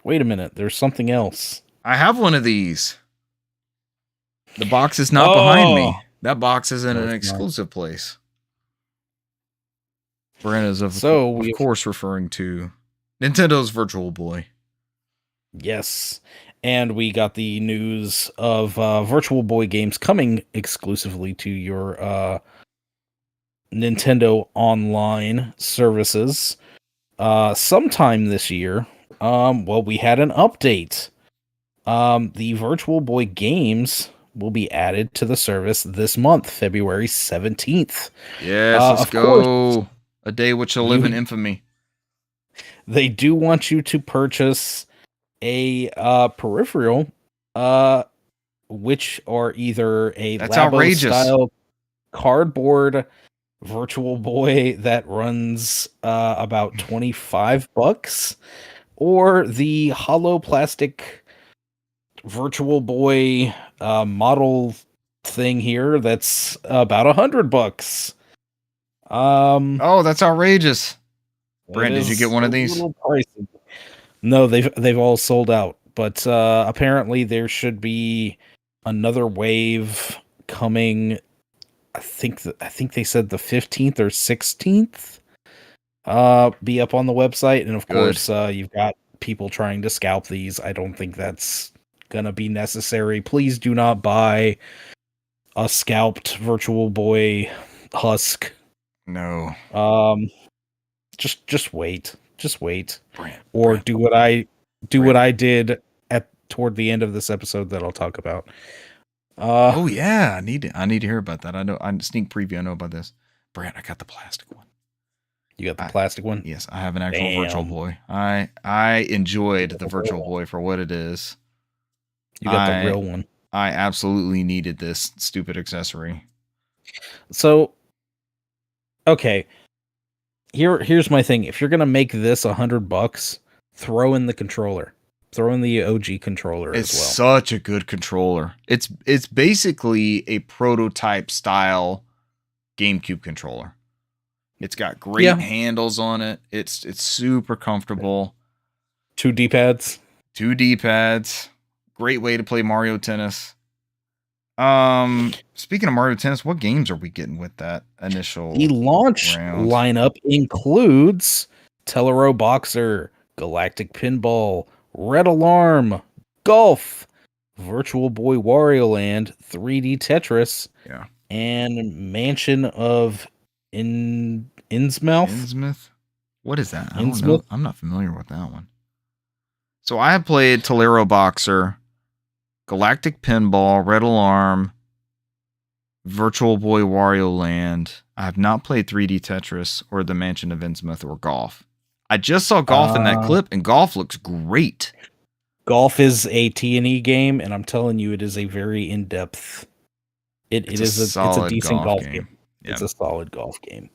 Wait a minute, there's something else. I have one of these. The box is not behind me. That box is in an exclusive place. Brent is of course referring to Nintendo's Virtual Boy. Yes. And we got the news of Virtual Boy games coming exclusively to your Nintendo Online services sometime this year. Well, we had an update. The Virtual Boy games will be added to the service this month, February 17th. Yes, let's go. A day which shall live in infamy. They do want you to purchase a peripheral, which are either a Labo-style cardboard Virtual Boy that runs about $25, or the hollow plastic Virtual Boy model thing here that's about $100. Oh, that's outrageous. Brent, did you get one of these? No, they've all sold out, but apparently there should be another wave coming. I think they said the 15th or 16th. Be up on the website, and of course, you've got people trying to scalp these. I don't think that's gonna be necessary. Please do not buy a scalped Virtual Boy husk. No. Just wait. Brent, or do what I did toward the end of this episode that I'll talk about. Oh yeah, I need to hear about that. I know. I sneak preview. I know about this. Brent, I got the plastic one. You got the plastic one? Yes, I have an actual Virtual Boy. I enjoyed the Virtual Boy for what it is. You got the real one. I absolutely needed this stupid accessory. So Okay, here's my thing. If you're gonna make this $100, throw in the controller. Throw in the OG controller It's as well. such a good controller. It's basically a prototype style GameCube controller. It's got great Yeah. handles on it. It's super comfortable. 2 D-pads. 2 D-pads. Great way to play Mario Tennis. Speaking of Mario Tennis, what games are we getting with that initial The launch round? lineup includes Telero Boxer, Galactic Pinball, Red Alarm, Golf, Virtual Boy Wario Land, 3D Tetris, Yeah. and Mansion of Innsmouth. Innsmouth? What is that? I don't know. Innsmouth? I'm not familiar with that one. So I have played Telero Boxer, Galactic Pinball, Red Alarm, Virtual Boy Wario Land. I have not played 3D Tetris or the Mansion of Innsmouth or Golf. I just saw Golf in that clip, and Golf looks great. Golf is a T&E game, and I'm telling you, it is a very in-depth. It's a decent golf game. Yeah. It's a solid golf game.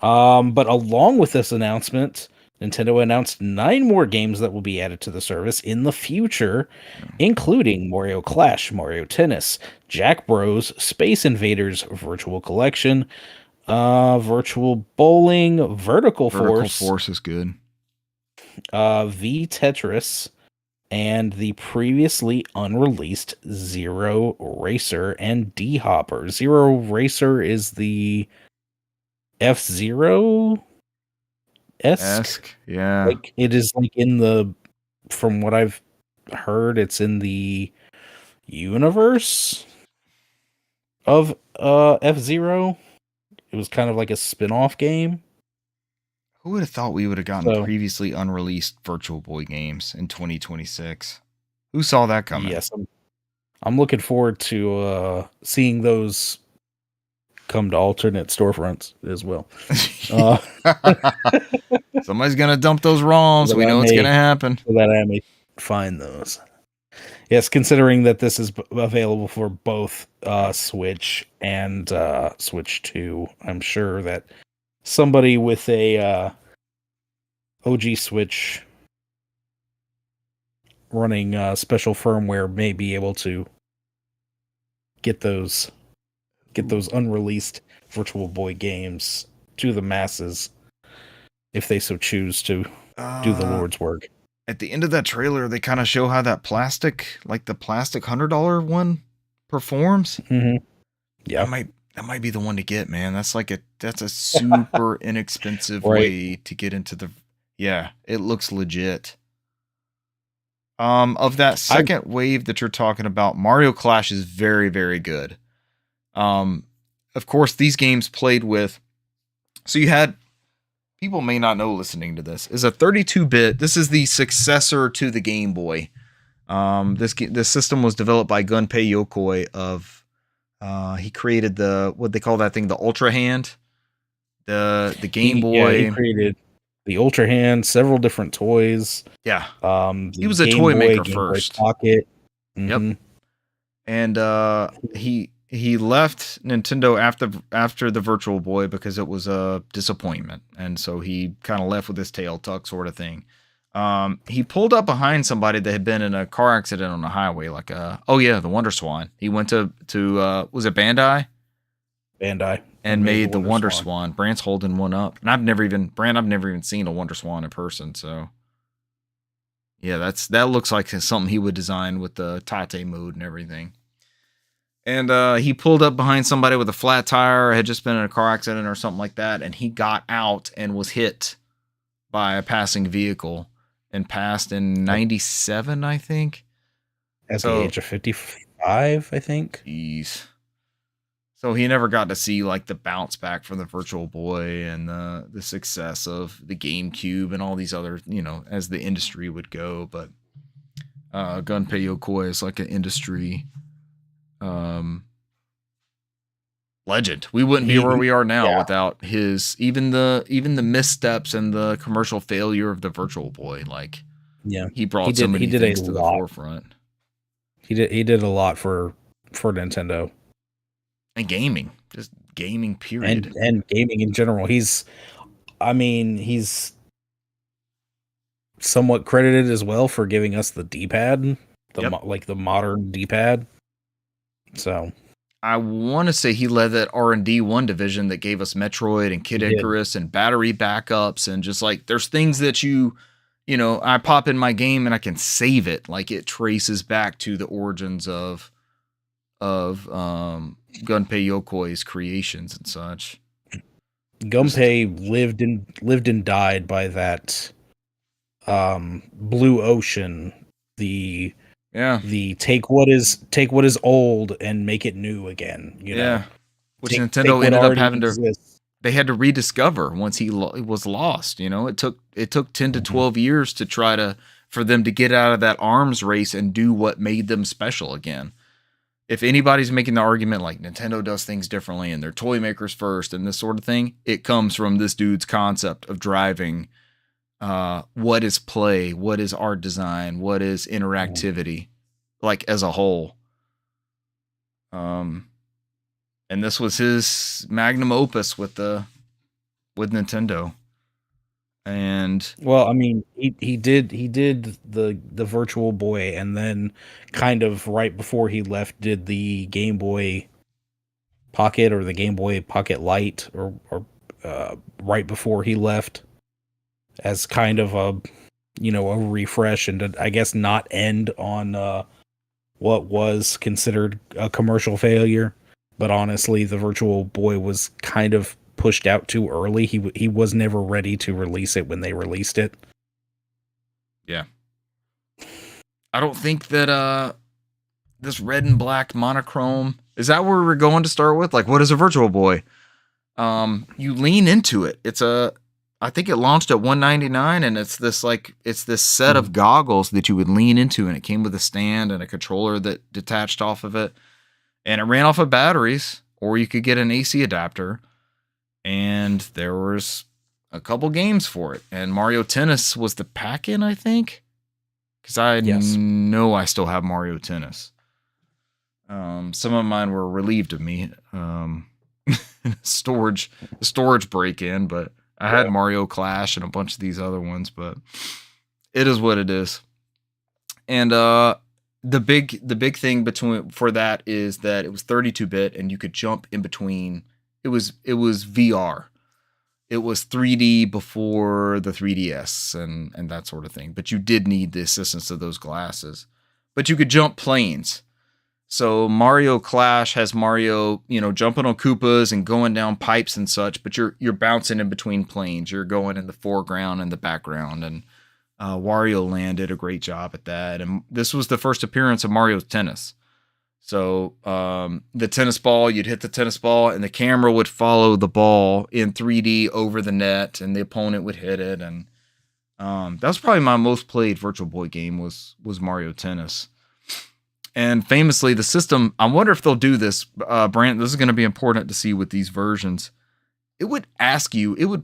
But along with this announcement, Nintendo announced 9 more games that will be added to the service in the future, including Mario Clash, Mario Tennis, Jack Bros, Space Invaders Virtual Collection, Virtual Bowling, Vertical Force. Vertical Force is good. V Tetris, and the previously unreleased Zero Racer and D Hopper. Zero Racer is the F-Zero esque. Yeah. Like it is like in the, from what I've heard, it's in the universe of F-Zero. It was kind of like a spin-off game. Who would have thought we would have gotten So- previously unreleased Virtual Boy games in 2026? Who saw that coming? Yes, I'm looking forward to seeing those come to alternate storefronts as well. Somebody's gonna dump those ROMs. So We that know it's may- gonna happen. So that I may find those. Yes, considering that this is available for both Switch and Switch 2, I'm sure that somebody with a OG Switch running special firmware may be able to get those unreleased Virtual Boy games to the masses if they so choose to do the Lord's work. At the end of that trailer, they kind of show how that plastic, like the plastic $100 one, performs. Mm-hmm. Yeah, That might be the one to get, man. That's a super inexpensive Right. way to get into the. Yeah, it looks legit. Of that second wave that you're talking about, Mario Clash is very, very good. Of course, these games played with. So you had. People may not know listening to this is a 32-bit. This is the successor to the Game Boy. This system was developed by Gunpei Yokoi of. He created what they call that thing, the Ultra Hand, the Game Boy. Yeah, he created the Ultra Hand, several different toys. Yeah. The He was a Game toy Boy, maker Game Boy first. Pocket. Yep. Mhm. And he left Nintendo after the Virtual Boy because it was a disappointment, and so he kind of left with his tail tucked sort of thing. He pulled up behind somebody that had been in a car accident on the highway, like the Wonder Swan. He went to was it Bandai? Bandai. And made the Wonder Swan. Brant's holding one up, and I've never even seen a Wonder Swan in person. So yeah, that looks like something he would design with the Tate mode and everything. And he pulled up behind somebody with a flat tire, had just been in a car accident or something like that, and he got out and was hit by a passing vehicle and passed in 97, I think. At the age of 55, I think. Jeez. So he never got to see like the bounce back from the Virtual Boy and the success of the GameCube and all these other, as the industry would go. But Gunpei Yokoi is like an industry legend. We wouldn't be where we are now without his even the missteps and the commercial failure of the Virtual Boy. Like, yeah, he brought so many things to the forefront. He did a lot for Nintendo and gaming. Just gaming period. and gaming in general. He's somewhat credited as well for giving us the D-pad, like the modern D-pad. So I want to say he led that R&D 1 division that gave us Metroid and Kid Icarus and battery backups, and just like there's things that I pop in my game and I can save it, like it traces back to the origins of Gunpei Yokoi's creations and such. Gunpei lived and died by that blue ocean, the take what is old and make it new again, know. Which Nintendo ended up having they had to rediscover once he was lost. It took 10 to 12 years to for them to get out of that arms race and do what made them special again. If anybody's making the argument like Nintendo does things differently and they're toy makers first and this sort of thing, it comes from this dude's concept of driving what is play, what is art design, what is interactivity, like as a whole. And this was his magnum opus with Nintendo. And well, I mean, he did the Virtual Boy, and then kind of right before he left did the Game Boy Pocket or the Game Boy Pocket Light, or right before he left, as kind of a refresh, and to, I guess, not end on what was considered a commercial failure. But honestly, the Virtual Boy was kind of pushed out too early. He was never ready to release it when they released it. Yeah. I don't think that this red and black monochrome, is that where we're going to start with? Like, what is a Virtual Boy? You lean into it. I think it launched at $199, and it's this set of goggles that you would lean into, and it came with a stand and a controller that detached off of it, and it ran off of batteries, or you could get an AC adapter. And there was a couple games for it. And Mario Tennis was the pack-in, I think. Because I know I still have Mario Tennis. Some of mine were relieved of me. Storage break-in, but I had Mario Clash and a bunch of these other ones, but it is what it is. And the big thing for that is that it was 32-bit and you could jump in between. It was VR. It was 3D before the 3DS and that sort of thing. But you did need the assistance of those glasses. But you could jump planes. So Mario Clash has Mario, jumping on Koopas and going down pipes and such. But you're bouncing in between planes. You're going in the foreground and the background. And Wario Land did a great job at that. And this was the first appearance of Mario Tennis. So the tennis ball, you'd hit the tennis ball and the camera would follow the ball in 3D over the net and the opponent would hit it. And that was probably my most played Virtual Boy game was Mario Tennis. And famously, the system, I wonder if they'll do this, Brant, this is going to be important to see with these versions. It would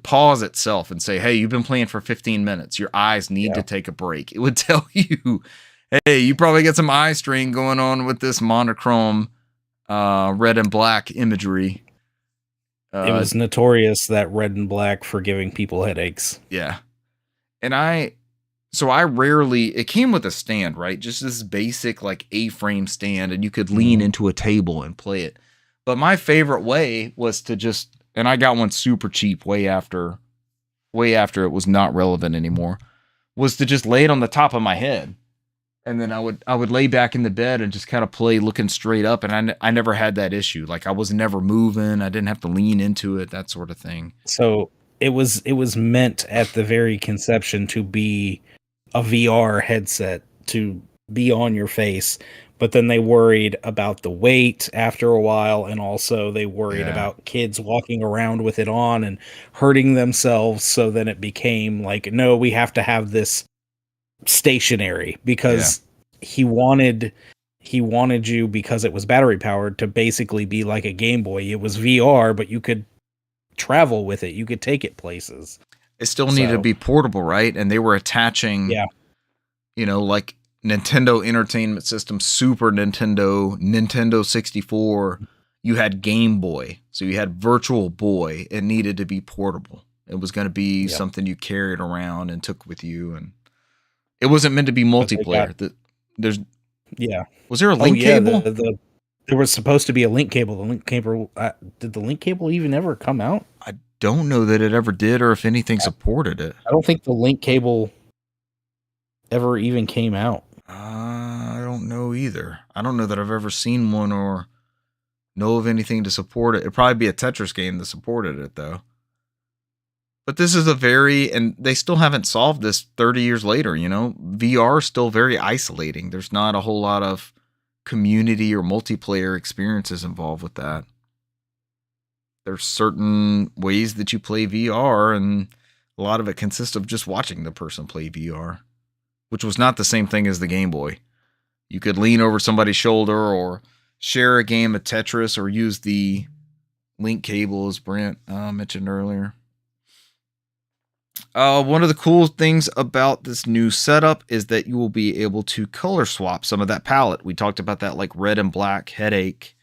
pause itself and say, hey, you've been playing for 15 minutes. Your eyes need to take a break. It would tell you, hey, you probably get some eye strain going on with this monochrome red and black imagery. It was notorious, that red and black, for giving people headaches. Yeah. And it came with a stand, right? Just this basic like A-frame stand, and you could lean into a table and play it. But my favorite way was to and I got one super cheap way after it was not relevant anymore, was to just lay it on the top of my head. And then I would lay back in the bed and just kind of play looking straight up. And I never had that issue. Like, I was never moving. I didn't have to lean into it, that sort of thing. So it was meant at the very conception to be a VR headset, to be on your face. But then they worried about the weight after a while. And also they worried about kids walking around with it on and hurting themselves. So then it became like, no, we have to have this stationary, because he wanted you, because it was battery powered, to basically be like a Game Boy. It was VR, but you could travel with it, you could take it places. It still needed to be portable, right? And they were attaching like Nintendo Entertainment System, Super Nintendo, Nintendo 64, you had Game Boy. So you had Virtual Boy. It needed to be portable. It was going to be something you carried around and took with you, and it wasn't meant to be multiplayer. Was there a link cable? There was supposed to be a link cable. The link cable did the link cable even ever come out? I don't know that it ever did, or if anything supported it. I don't think the link cable ever even came out. I don't know either. I don't know that I've ever seen one or know of anything to support it. It'd probably be a Tetris game that supported it, though. But this is and they still haven't solved this 30 years later, VR is still very isolating. There's not a whole lot of community or multiplayer experiences involved with that. There's certain ways that you play VR, and a lot of it consists of just watching the person play VR, which was not the same thing as the Game Boy. You could lean over somebody's shoulder or share a game of Tetris or use the link cable, as Brent mentioned earlier. One of the cool things about this new setup is that you will be able to color swap some of that palette. We talked about that, like red and black headache,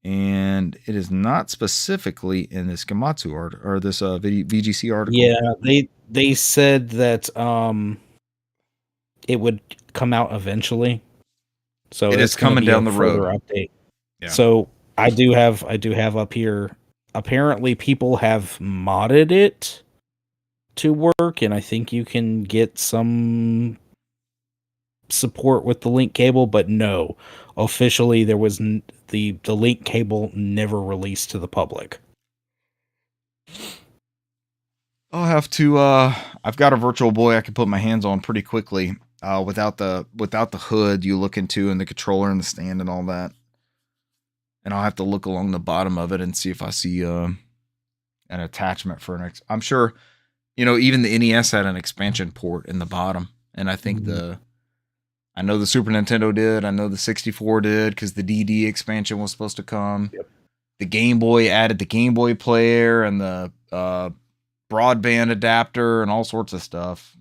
and it is not specifically in this Gematsu art or this VGC article. Yeah, they said that it would come out eventually, so it is coming down the road. Update. Yeah. So I do have up here. Apparently, people have modded it to work, and I think you can get some support with the link cable, but no, officially there was the link cable never released to the public. I'll have to I've got a Virtual Boy I can put my hands on pretty quickly without the hood you look into and the controller and the stand and all that. And I'll have to look along the bottom of it and see if I see an attachment for I'm sure even the NES had an expansion port in the bottom, and I think I know the Super Nintendo did. I know the 64 did, because the DD expansion was supposed to come. Yep. The Game Boy added the Game Boy player and the broadband adapter and all sorts of stuff.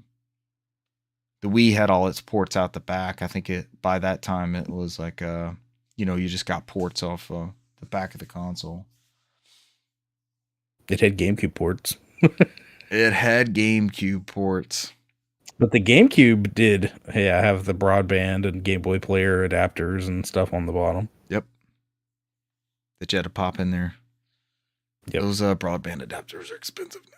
The Wii had all its ports out the back. I think by that time it was like you just got ports off the back of the console. It had GameCube ports. It had GameCube ports. But the GameCube did have the broadband and Game Boy player adapters and stuff on the bottom. Yep. That you had to pop in there. Yep. Those broadband adapters are expensive now.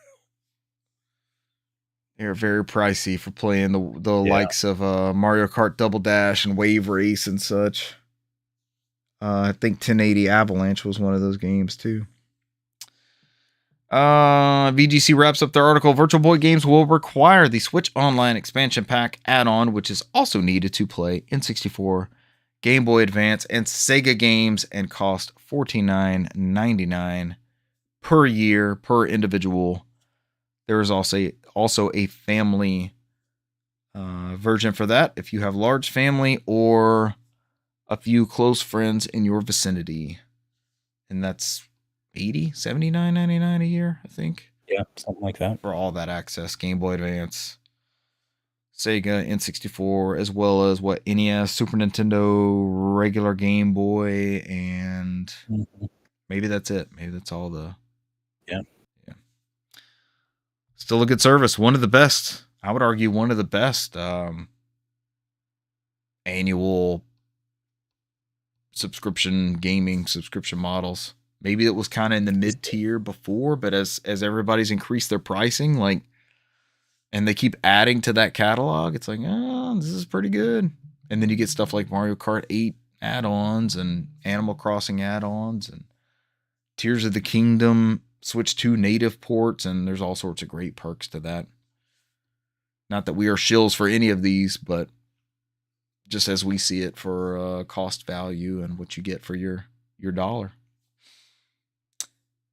They're very pricey for playing the likes of Mario Kart Double Dash and Wave Race and such. I think 1080 Avalanche was one of those games too. VGC wraps up their article. Virtual Boy games will require the Switch Online expansion pack add-on, which is also needed to play N64, Game Boy Advance, and Sega games, and cost $49.99 per year per individual. There is also a family version for that if you have large family or a few close friends in your vicinity, and that's $79.99 a year, I think. Yeah, something like that. For all that access, Game Boy Advance, Sega, N64, as well as NES, Super Nintendo, regular Game Boy, and maybe that's it. Maybe that's all the... Yeah. Still a good service. One of the best. I would argue one of the best annual gaming subscription models. Maybe it was kind of in the mid-tier before, but as everybody's increased their pricing, and they keep adding to that catalog, it's like, this is pretty good. And then you get stuff like Mario Kart 8 add-ons and Animal Crossing add-ons and Tears of the Kingdom Switch 2 native ports, and there's all sorts of great perks to that. Not that we are shills for any of these, but just as we see it for cost value and what you get for your dollar.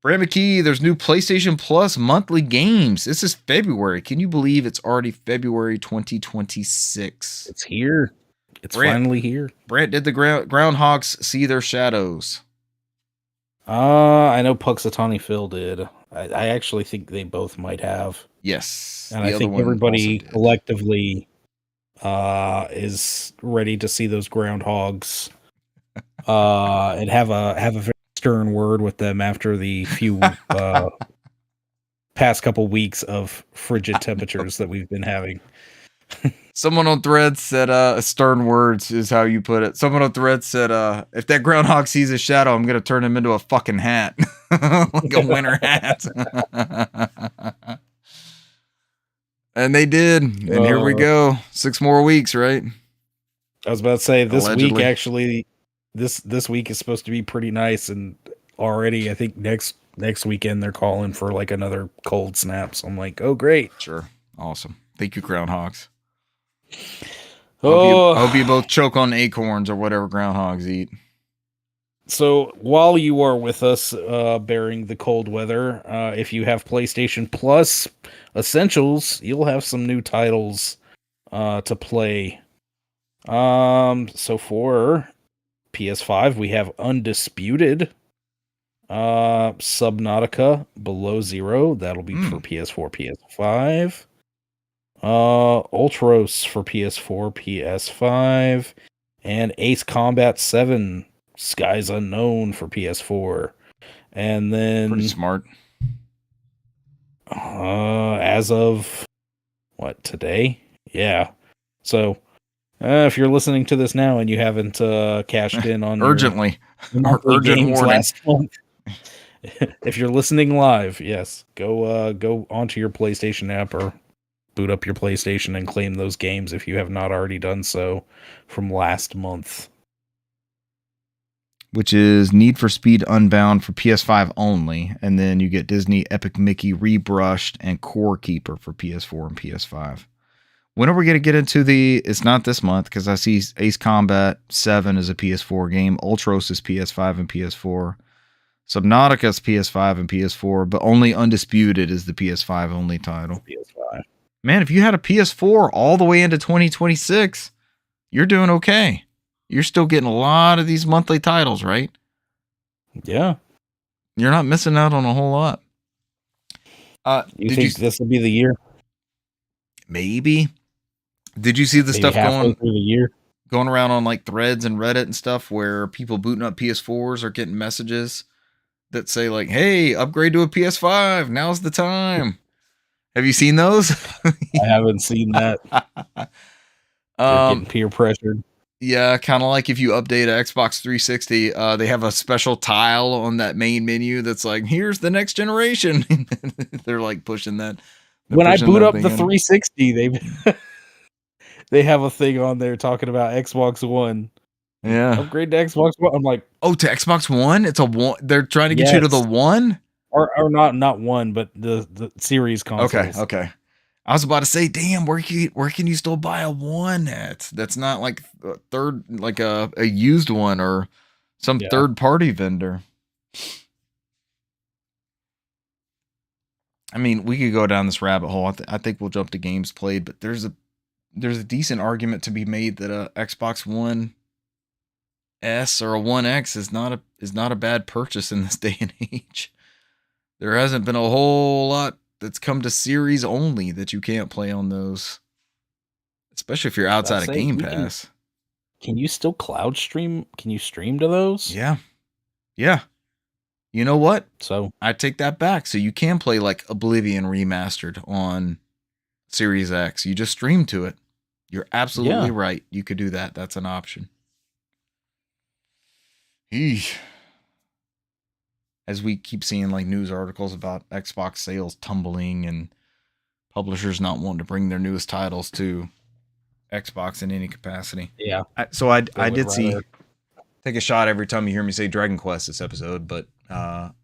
Brand McKee, there's new PlayStation Plus monthly games. This is February. Can you believe it's already February 2026? It's here. It's finally here. Brant, did the groundhogs see their shadows? I know Puxatawny Phil did. I actually think they both might have. Yes. And I think everybody collectively is ready to see those groundhogs and have a very stern word with them after the few past couple weeks of frigid temperatures that we've been having. Someone on Threads said, stern words is how you put it. Someone on Threads said, if that groundhog sees a shadow, I'm going to turn him into a fucking hat. Like a winter hat. And they did. And here we go. 6 more weeks, right? I was about to say this Allegedly. week actually this week is supposed to be pretty nice, and already I think next weekend they're calling for like another cold snap. So I'm like, oh great. Sure. Awesome. Thank you, groundhogs. Oh, Hope you both choke on acorns or whatever groundhogs eat. so while you are with us bearing the cold weather, if you have PlayStation Plus Essentials, you'll have some new titles to play. So for PS5, we have Undisputed, Subnautica Below Zero, that'll be for PS4, PS5. Ultros for PS4, PS5, and Ace Combat 7 Skies Unknown for PS4. And then Pretty smart. as of what, today? Yeah. So if you're listening to this now and you haven't cashed in on Urgently. your monthly Urgent games warning. last month, if you're listening live, yes, go onto your PlayStation app or boot up your PlayStation and claim those games if you have not already done so from last month. Which is Need for Speed Unbound for PS5 only. And then you get Disney Epic Mickey Rebrushed and Core Keeper for PS4 and PS5. When are we going to get into it's not this month, because I see Ace Combat 7 is a PS4 game. Ultros is PS5 and PS4. Subnautica is PS5 and PS4, but only Undisputed is the PS5 only title. PS5. Man, if you had a PS4 all the way into 2026, you're doing okay. You're still getting a lot of these monthly titles, right? Yeah. You're not missing out on a whole lot. You think this will be the year? Maybe. Did you see the Maybe stuff halfway through the year? going around on like Threads and Reddit and stuff where people booting up PS4s are getting messages that say like, "Hey, upgrade to a PS5. Now's the time." Have you seen those? I haven't seen that. They're getting peer pressured. Yeah, kind of like if you update a Xbox 360, they have a special tile on that main menu that's like, "Here's the next generation." They're like pushing that. When I boot up the 360, they have a thing on there talking about Xbox One. Yeah. Upgrade to Xbox One. I'm like, oh, to Xbox One? It's a one. They're trying to get you to the one? Or not one, but the series consoles. Okay. I was about to say, damn, where can you still buy a one at? That's not like a third, like a used one or some third party vendor. I mean, we could go down this rabbit hole. I think we'll jump to games played, but there's a decent argument to be made that a Xbox One S or a One X is not a bad purchase in this day and age. There hasn't been a whole lot that's come to series only that you can't play on those, especially if you're outside of Game Pass. Can you still cloud stream? Can you stream to those? Yeah. You know what? So I take that back. So you can play like Oblivion Remastered on Series X. You just stream to it. You're absolutely right. You could do that. That's an option. Eesh. As we keep seeing like news articles about Xbox sales tumbling and publishers not wanting to bring their newest titles to Xbox in any capacity. Yeah. So I did see, take a shot every time you hear me say Dragon Quest this episode, but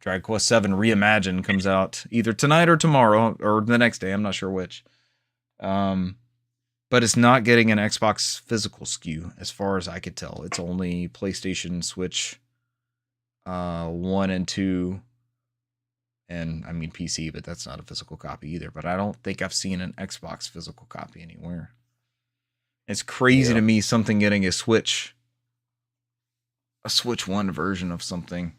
Dragon Quest 7 Reimagined comes out either tonight or tomorrow or the next day. I'm not sure which. But it's not getting an Xbox physical SKU as far as I could tell. It's only PlayStation, Switch, 1 and 2, and I mean PC, but that's not a physical copy either. But I don't think I've seen an Xbox physical copy anywhere. It's crazy to me something getting a Switch 1 version of something.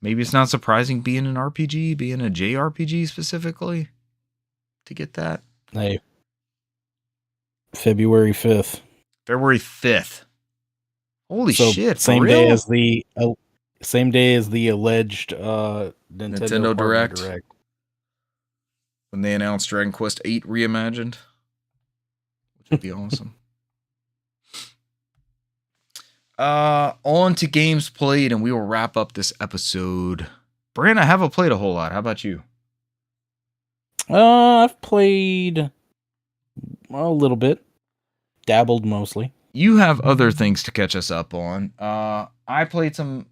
Maybe it's not surprising being an RPG, being a JRPG specifically, to get that. Hey, February 5th. February 5th. Holy So shit! For same real? day as the same day as the alleged Nintendo Nintendo Partner Direct. When they announced Dragon Quest VIII Reimagined, which would be awesome. On to games played, and we will wrap up this episode. Brand, I haven't played a whole lot. How about you? I've played a little bit, dabbled mostly. You have other things to catch us up on. I played some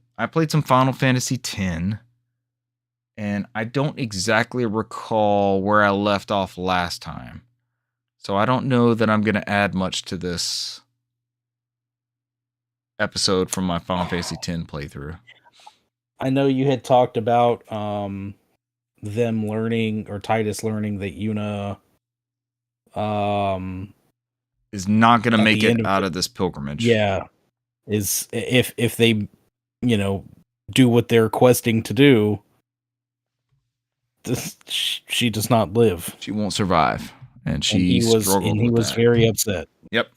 Final Fantasy X, and I don't exactly recall where I left off last time. So I don't know that I'm going to add much to this episode from my Final Fantasy X playthrough. I know you had talked about them learning, or Titus learning, that Yuna is not going to at make the it end of out the- of this pilgrimage. Yeah, is if they, do what they're questing to do, she does not live. She won't survive, and he was very upset. Yep.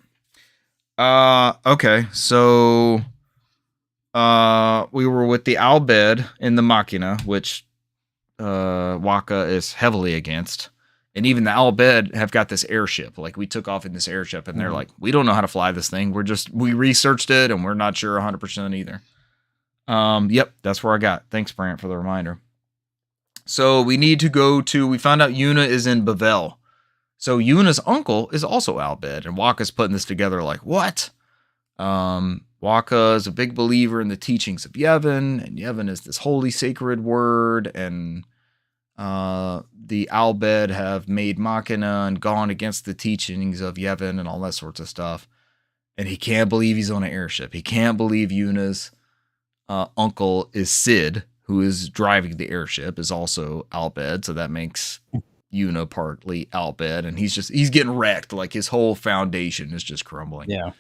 Okay, so we were with the Albed in the Machina, which Waka is heavily against. And even the Albed have got this airship. Like, we took off in this airship, and they're like, we don't know how to fly this thing. We researched it, and we're not sure 100% either. Yep, that's where I got. Thanks, Brant, for the reminder. So we need to we found out Yuna is in Bavel. So Yuna's uncle is also Albed, and Waka's putting this together like, what? Waka is a big believer in the teachings of Yevon, and Yevon is this holy sacred word, and the Albed have made Machina and gone against the teachings of Yevon and all that sorts of stuff. And he can't believe he's on an airship. He can't believe Yuna's uncle is Sid, who is driving the airship, is also Albed, so that makes Yuna partly Albed, and he's getting wrecked. Like, his whole foundation is just crumbling. Yeah.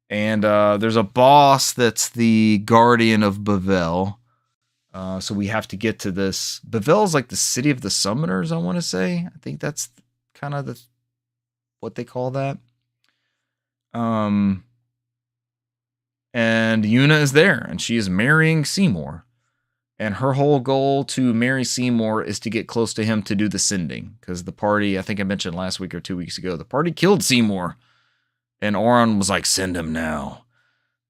And there's a boss that's the guardian of Bavel. So we have to get to this. Bavel is like the city of the summoners, I want to say. I think that's kind of what they call that. And Yuna is there, and she is marrying Seymour. And her whole goal to marry Seymour is to get close to him to do the sending. Because the party, I think I mentioned last week or 2 weeks ago, the party killed Seymour. And Auron was like, send him now.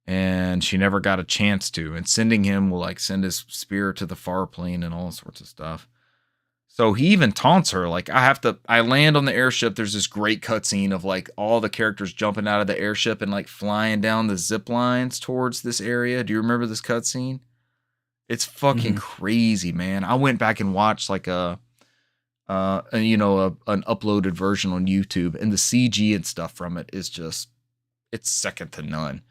And she never got a chance to. And sending him will like send his spirit to the far plane and all sorts of stuff. So he even taunts her. Like, I land on the airship. There's this great cutscene of like all the characters jumping out of the airship and like flying down the zip lines towards this area. Do you remember this cutscene? It's fucking crazy, man. I went back and watched like an uploaded version on YouTube, and the CG and stuff from it is just, it's second to none.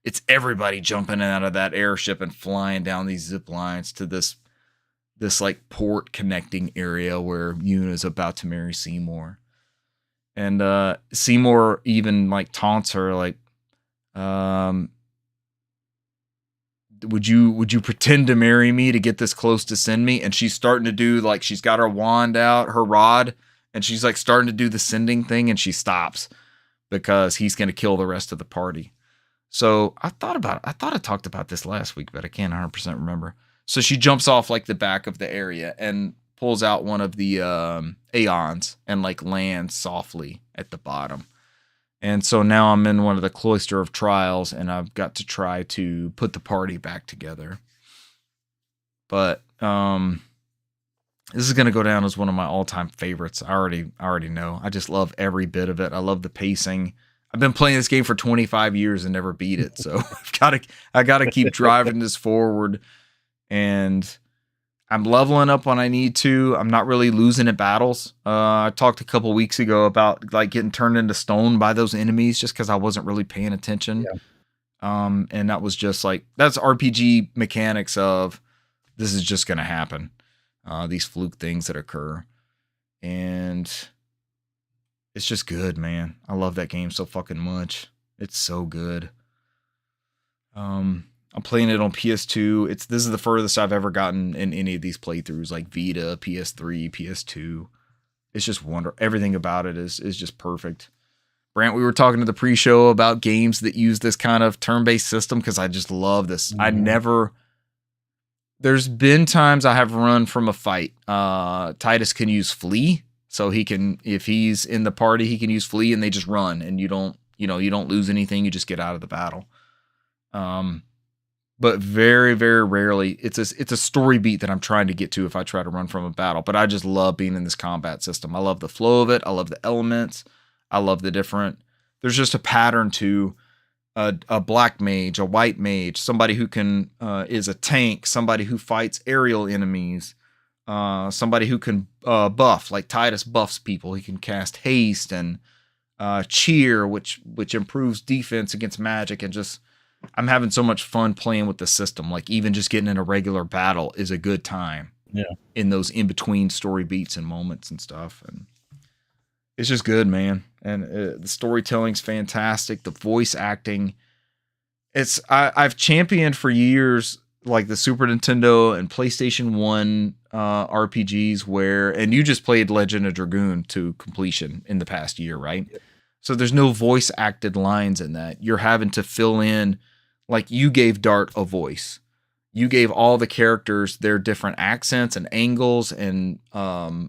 It's everybody jumping out of that airship and flying down these zip lines to this like port connecting area where Yuna is about to marry Seymour. And Seymour even like taunts her like, would you pretend to marry me to get this close to send me? And she's starting to do like, she's got her wand out, her rod, and she's like starting to do the sending thing, and she stops because he's going to kill the rest of the party. So I thought I talked about this last week, but I can't 100% remember. So she jumps off like the back of the area and pulls out one of the Aeons and like lands softly at the bottom. And so now I'm in one of the Cloister of Trials, and I've got to try to put the party back together. But this is going to go down as one of my all-time favorites. I already know. I just love every bit of it. I love the pacing. I've been playing this game for 25 years and never beat it. So I got to keep driving this forward, and I'm leveling up when I need to. I'm not really losing at battles. I talked a couple weeks ago about like getting turned into stone by those enemies just because I wasn't really paying attention. Yeah. And that was just like, that's RPG mechanics of this is just going to happen. These fluke things that occur. And it's just good, man. I love that game so fucking much. It's so good. I'm playing it on PS2. This is the furthest I've ever gotten in any of these playthroughs, like Vita, PS3, PS2. It's just everything about it is just perfect. Brant, we were talking to the pre-show about games that use this kind of turn-based system because I just love this. There's been times I have run from a fight. Titus can use flee, so he can, if he's in the party, he can use flee and they just run and you don't lose anything. You just get out of the battle. But very, very rarely, it's a story beat that I'm trying to get to if I try to run from a battle. But I just love being in this combat system. I love the flow of it. I love the elements. I love the different. There's just a pattern to a black mage, a white mage, somebody who can is a tank, somebody who fights aerial enemies, somebody who can buff, like Titus buffs people. He can cast haste and cheer, which improves defense against magic, and just. I'm having so much fun playing with the system. Like even just getting in a regular battle is a good time. Yeah. In those in between story beats and moments and stuff, and it's just good, man. And the storytelling's fantastic. The voice acting, I've championed for years like the Super Nintendo and PlayStation 1 RPGs and you just played Legend of Dragoon to completion in the past year, right? Yeah. So there's no voice acted lines in that. You're having to fill in. Like you gave Dart a voice. You gave all the characters their different accents and angles and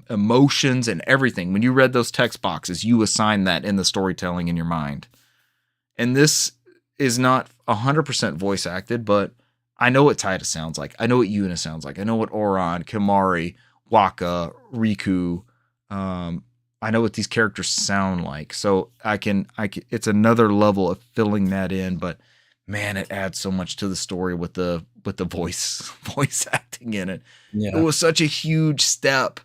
emotions and everything. When you read those text boxes, you assigned that in the storytelling in your mind. And this is not 100% voice acted, but I know what Titus sounds like. I know what Yuna sounds like. I know what Oron, Kimari, Waka, Riku, I know what these characters sound like. So I can it's another level of filling that in, but man, it adds so much to the story with the voice acting in it. Yeah. It was such a huge step.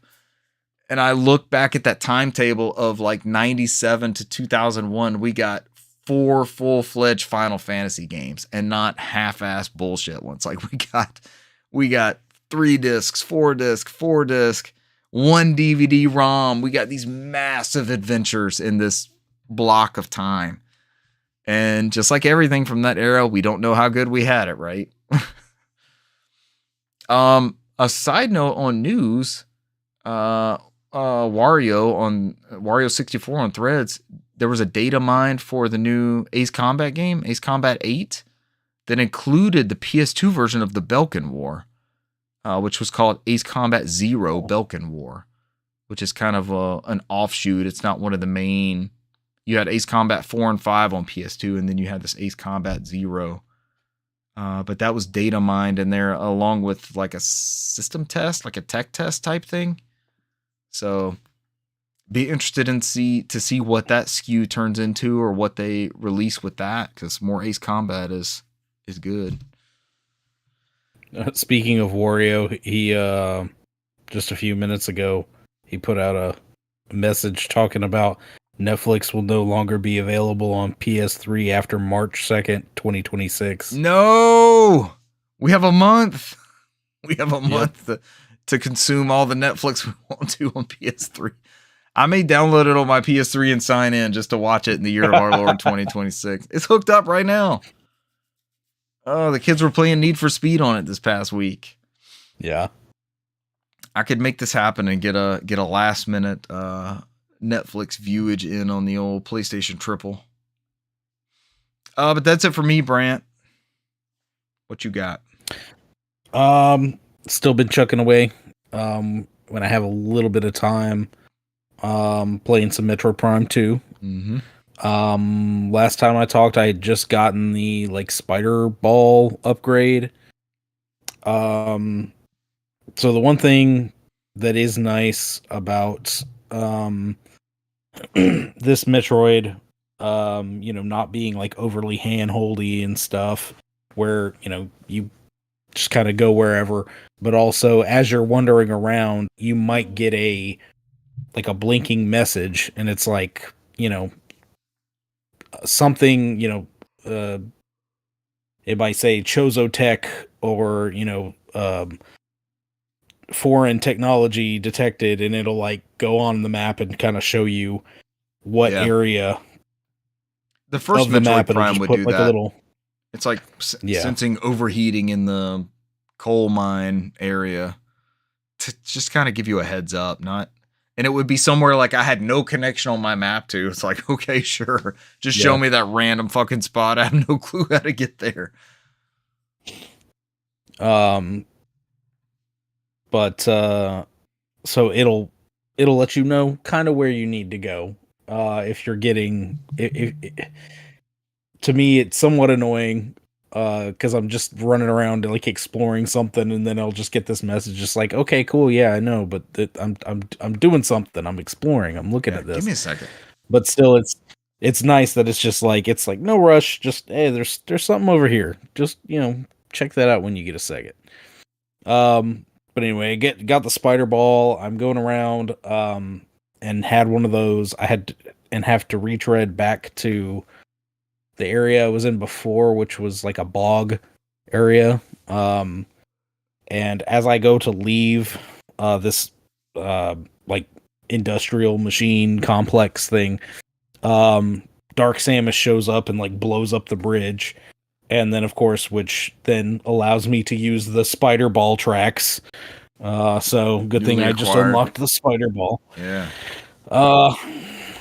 And I look back at that timetable of like 97 to 2001, we got 4 full-fledged Final Fantasy games and not half-ass bullshit ones. Like we got 3 discs, 4 disc, 4 disc, 1 DVD ROM. We got these massive adventures in this block of time. And just like everything from that era, we don't know how good we had it, right? A side note on news, Wario 64 on Threads, there was a data mine for the new Ace Combat game, Ace Combat 8, that included the PS2 version of the Belkin War, which was called Ace Combat 0 Belkin War, which is kind of an offshoot. It's not one of the main. You had Ace Combat 4 and 5 on PS2, and then you had this Ace Combat 0. But that was data mined in there along with like a system test, like a tech test type thing. So be interested to see what that SKU turns into or what they release with that, because more Ace Combat is good. Speaking of Wario, he just a few minutes ago, he put out a message talking about Netflix will no longer be available on PS3 after March 2nd, 2026. No! We have a month. We have a month to consume all the Netflix we want to on PS3. I may download it on my PS3 and sign in just to watch it in the year of our Lord 2026. It's hooked up right now. Oh, the kids were playing Need for Speed on it this past week. Yeah. I could make this happen and get a last minute Netflix viewage in on the old PlayStation Triple. But that's it for me, Brant. What you got? Still been chucking away. When I have a little bit of time, playing some Metro Prime 2. Mm-hmm. Last time I talked, I had just gotten the like Spider Ball upgrade. So the one thing that is nice about this Metroid, not being like overly hand-holdy and stuff, where you just kind of go wherever, but also as you're wandering around, you might get a blinking message, and it's like something, it might say Chozo Tech or foreign technology detected, and it'll like go on the map and kind of show you what area. The first Metroid Prime would do like that. A little, it's like sensing overheating in the coal mine area to just kind of give you a heads up. and it would be somewhere like I had no connection on my map to. It's like, okay, sure. Just show me that random fucking spot. I have no clue how to get there. But so it'll let you know kind of where you need to go. If you're getting to me, it's somewhat annoying because I'm just running around like exploring something, and then I'll just get this message, just like, okay, cool, yeah, I know, but I'm doing something, I'm exploring, I'm looking at this. Give me a second. But still, it's nice that it's like no rush, just hey, there's something over here, just check that out when you get a second. But anyway, got the spider ball. I'm going around and had one of those. I had to, and have to retread back to the area I was in before, which was like a bog area. And as I go to leave this like industrial machine complex thing, Dark Samus shows up and like blows up the bridge. And then, of course, which then allows me to use the spider ball tracks. So good thing I just unlocked the spider ball. Yeah.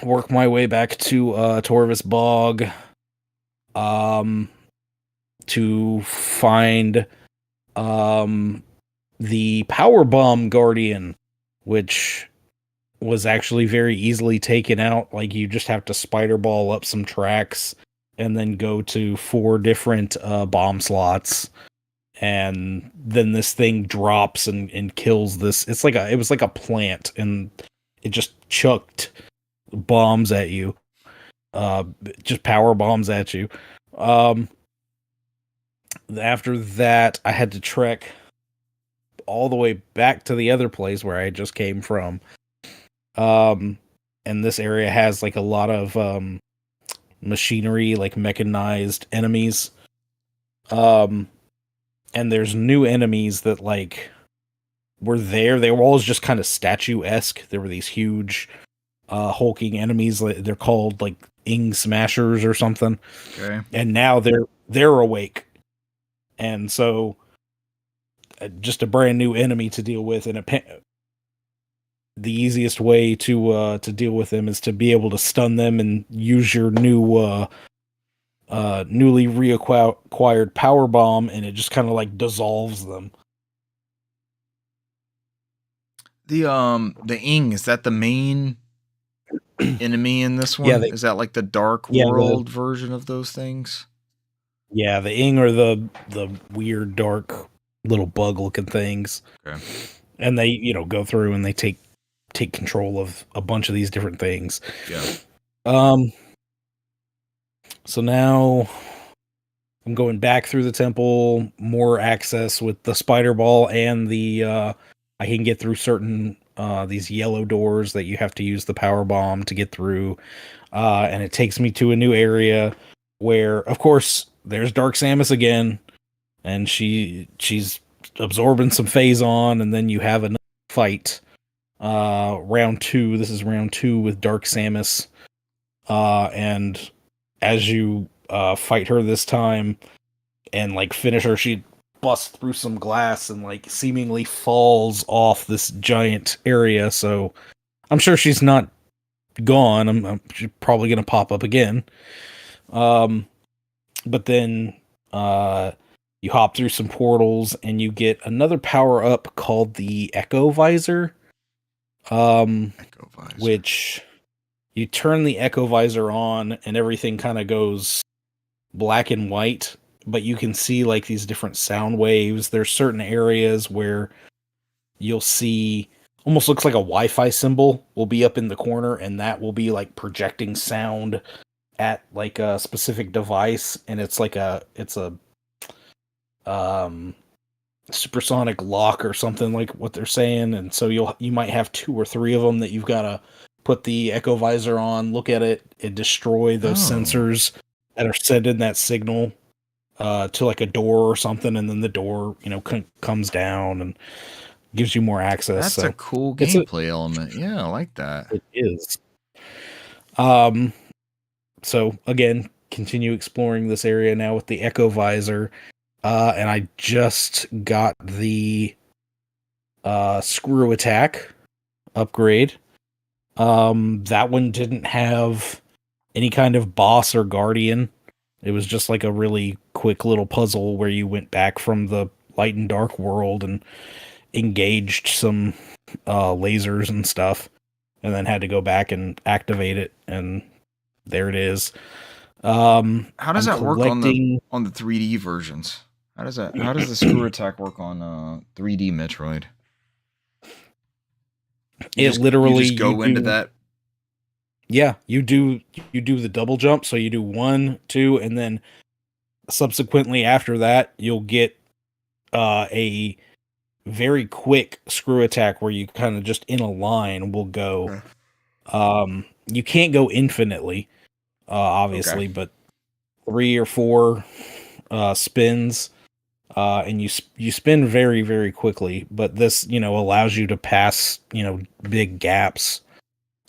Work my way back to Torvis Bog. To find the Power Bomb Guardian, which was actually very easily taken out. Like, you just have to spider ball up some tracks and then go to 4 different bomb slots, and then this thing drops and kills this. It was like a plant, and it just chucked bombs at you, just power bombs at you. After that, I had to trek all the way back to the other place where I just came from. And this area has like a lot of machinery, like mechanized enemies. And there's new enemies that like were there. They were always just kind of statuesque. There were these huge hulking enemies. They're called like Ing Smashers or something. Okay. And now they're awake. And so just a brand new enemy to deal with, and the easiest way to deal with them is to be able to stun them and use your new newly reacquired power bomb, and it just kind of like dissolves them. The Ing, is that the main enemy in this one? Yeah, is that like the dark world version of those things? Yeah, the Ing are the weird dark little bug looking things. Okay. And they, go through and they take control of a bunch of these different things. Yeah. So now I'm going back through the temple, more access with the spider ball, and the I can get through certain these yellow doors that you have to use the power bomb to get through. And it takes me to a new area where, of course, there's Dark Samus again, and she's absorbing some Phazon, and then you have another fight. Round 2. This is round 2 with Dark Samus. And as you fight her this time and like finish her, she busts through some glass and like seemingly falls off this giant area. So I'm sure she's not gone. She's probably gonna pop up again. But then you hop through some portals and you get another power up called the Echo Visor. Which you turn the Echo Visor on and everything kind of goes black and white, but you can see like these different sound waves. There's certain areas where you'll see almost looks like a Wi-Fi symbol will be up in the corner, and that will be like projecting sound at like a specific device, and it's a supersonic lock or something, like what they're saying. And so you might have 2 or 3 of them that you've got to put the Echo Visor on, look at it, and destroy those sensors that are sending that signal to like a door or something, and then the door comes down and gives you more access. That's a cool gameplay element. Yeah, I like that. It is. So again, continue exploring this area now with the Echo Visor. And I just got the screw attack upgrade. That one didn't have any kind of boss or guardian. It was just like a really quick little puzzle where you went back from the light and dark world and engaged some lasers and stuff, and then had to go back and activate it, and there it is. How does I'm that work on the collecting- 3D versions? How does the screw attack work on 3D Metroid? You literally just go into that. Yeah, you do the double jump, so you do 1, 2, and then subsequently after that you'll get a very quick screw attack where you kind of just in a line will go. You can't go infinitely, obviously, Okay. but 3 or 4 spins, and you spin very, very quickly. But this, allows you to pass, big gaps.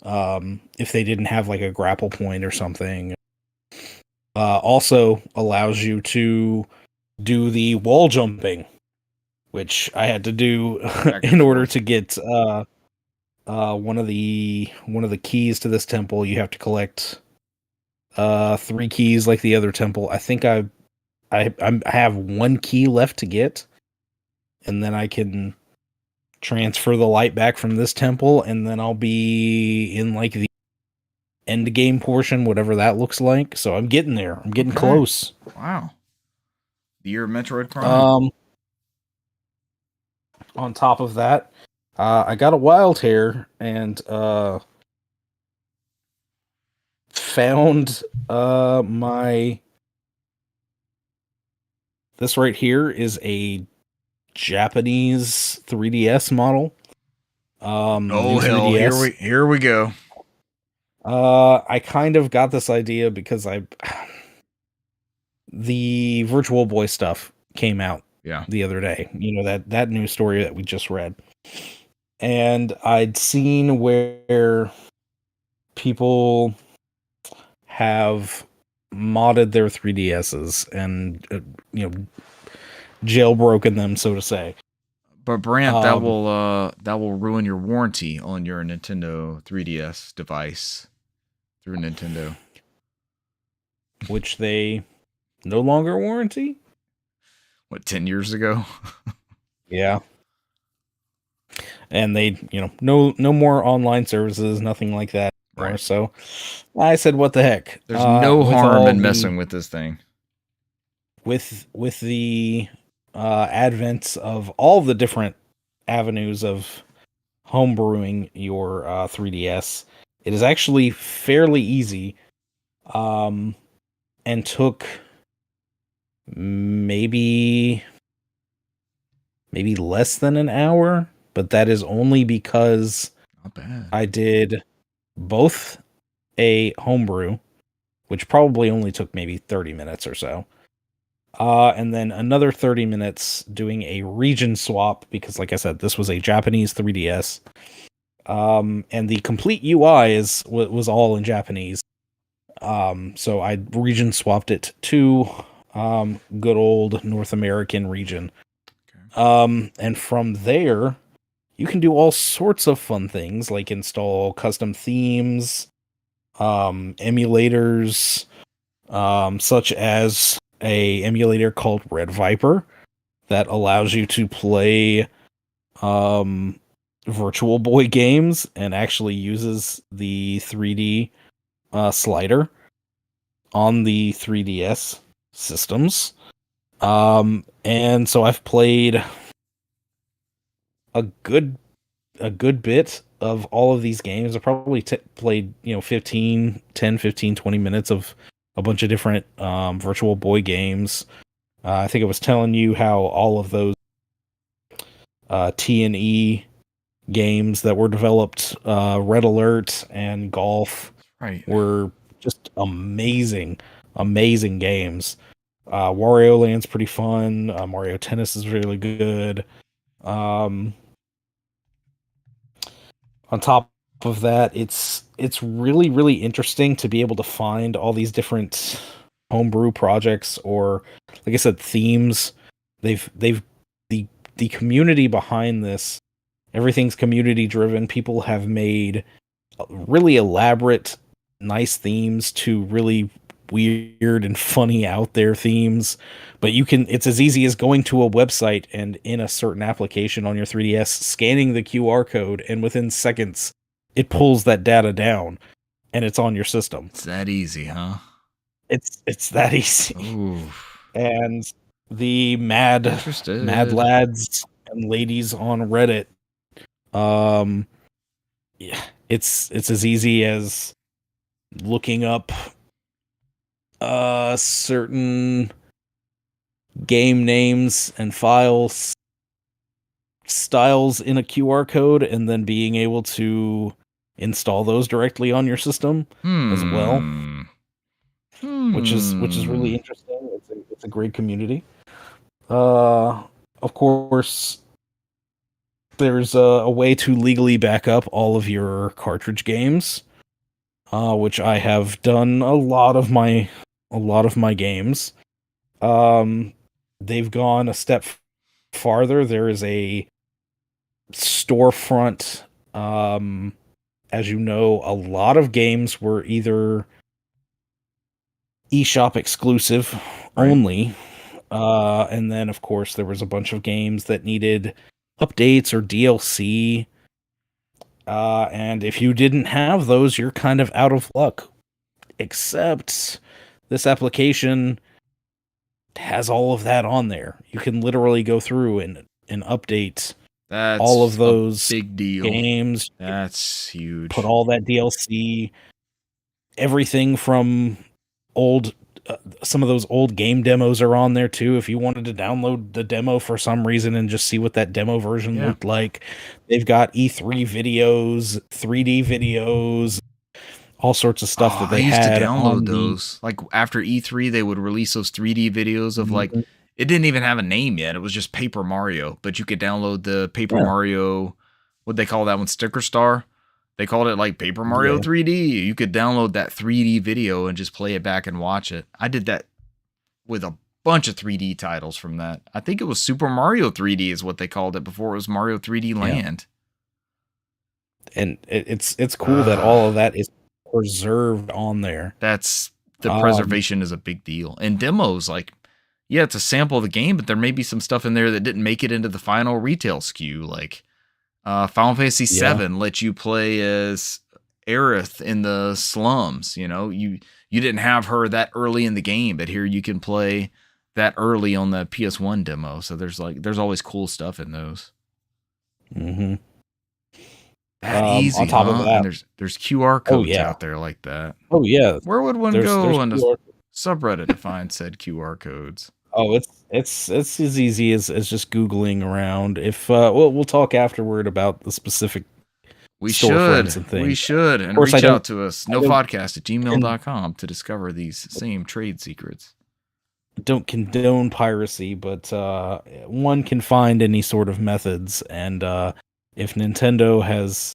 If they didn't have like a grapple point or something. Also allows you to do the wall jumping, which I had to do in order to get one of the keys to this temple. You have to collect 3 keys like the other temple. I think I have 1 key left to get, and then I can transfer the light back from this temple, and then I'll be in like the end game portion, whatever that looks like. So I'm getting there. I'm getting close. Wow. The year of Metroid Prime. On top of that, I got a wild hair and found my. This right here is a Japanese 3DS model. Oh new hell! 3DS. Here we go. I kind of got this idea because the Virtual Boy stuff came out the other day. That news story that we just read. And I'd seen where people have modded their 3DSs and jailbroken them, so to say. But Brant, that will ruin your warranty on your Nintendo 3DS device through Nintendo, which they no longer warranty. What, 10 years ago? Yeah. And they, no more online services, nothing like that anymore. Right. So I said, what the heck? There's no with harm all in the- messing with this thing. With the advent of all the different avenues of homebrewing your 3DS, it is actually fairly easy, and took maybe less than an hour, but that is only because Not bad. I did both a homebrew, which probably only took maybe 30 minutes or so, and then another 30 minutes doing a region swap, because like I said, this was a Japanese 3DS, and the complete UI was all in Japanese. So I region swapped it to good old North American region. Okay. And from there, you can do all sorts of fun things like install custom themes, emulators, such as a emulator called Red Viper that allows you to play Virtual Boy games and actually uses the 3D slider on the 3DS systems. And so I've played a good bit of all of these games. I probably played 10, 15, 20 minutes of a bunch of different Virtual Boy games. I think I was telling you how all of those T&E games that were developed, Red Alert and Golf, were just amazing games. Wario Land's pretty fun. Mario Tennis is really good. On top of that, it's really, really interesting to be able to find all these different homebrew projects, or like I said, themes. They've the community behind this, everything's community driven. People have made really elaborate, nice themes to really weird and funny out there themes. But it's as easy as going to a website and in a certain application on your 3DS, scanning the QR code, and within seconds, it pulls that data down and it's on your system. It's that easy, huh? It's that easy. Ooh. And the mad Interested. lads and ladies on Reddit, yeah, it's as easy as looking up certain game names and files styles in a QR code and then being able to install those directly on your system as well, which is really interesting. It's a great community. Of course, there's a way to legally back up all of your cartridge games, which I have done a lot of my games. They've gone a step farther. There is a storefront. As you know, a lot of games were either eShop exclusive only, and then of course there was a bunch of games that needed updates or DLC. And if you didn't have those, you're kind of out of luck. Except this application has all of that on there. You can literally go through and update all of those big deal. games. That's huge. Put all that DLC, everything from old, some of those old game demos are on there too. If you wanted to download the demo for some reason and just see what that demo version looked like, they've got E3 videos, 3D videos, all sorts of stuff that they used had to download on those. Like after E3, they would release those 3D videos of like, it didn't even have a name yet. It was just Paper Mario, but you could download the Paper Mario. What'd they call that one? Sticker Star. They called it like Paper Mario 3D. You could download that 3D video and just play it back and watch it. I did that with a bunch of 3D titles from that. I think it was Super Mario 3D is what they called it before it was Mario 3D Land. And it's cool that all of that is preserved on there. That's the preservation is a big deal. And demos, like, yeah, it's a sample of the game, but there may be some stuff in there that didn't make it into the final retail SKU. Like Final Fantasy VII lets you play as Aerith in the slums. You know, you didn't have her that early in the game, but here you can play that early on the PS1 demo. So there's always cool stuff in those. Mm-hmm. That easy. On top of that, and there's QR codes out there like that. Oh yeah. Where would one go on the subreddit to find said QR codes? Oh, it's as easy as just Googling around. If we'll talk afterward about the specific storefronts and things. We should. And reach out to us, NOFODcast@gmail.com to discover these same trade secrets. Don't condone piracy, but one can find any sort of methods. And if Nintendo has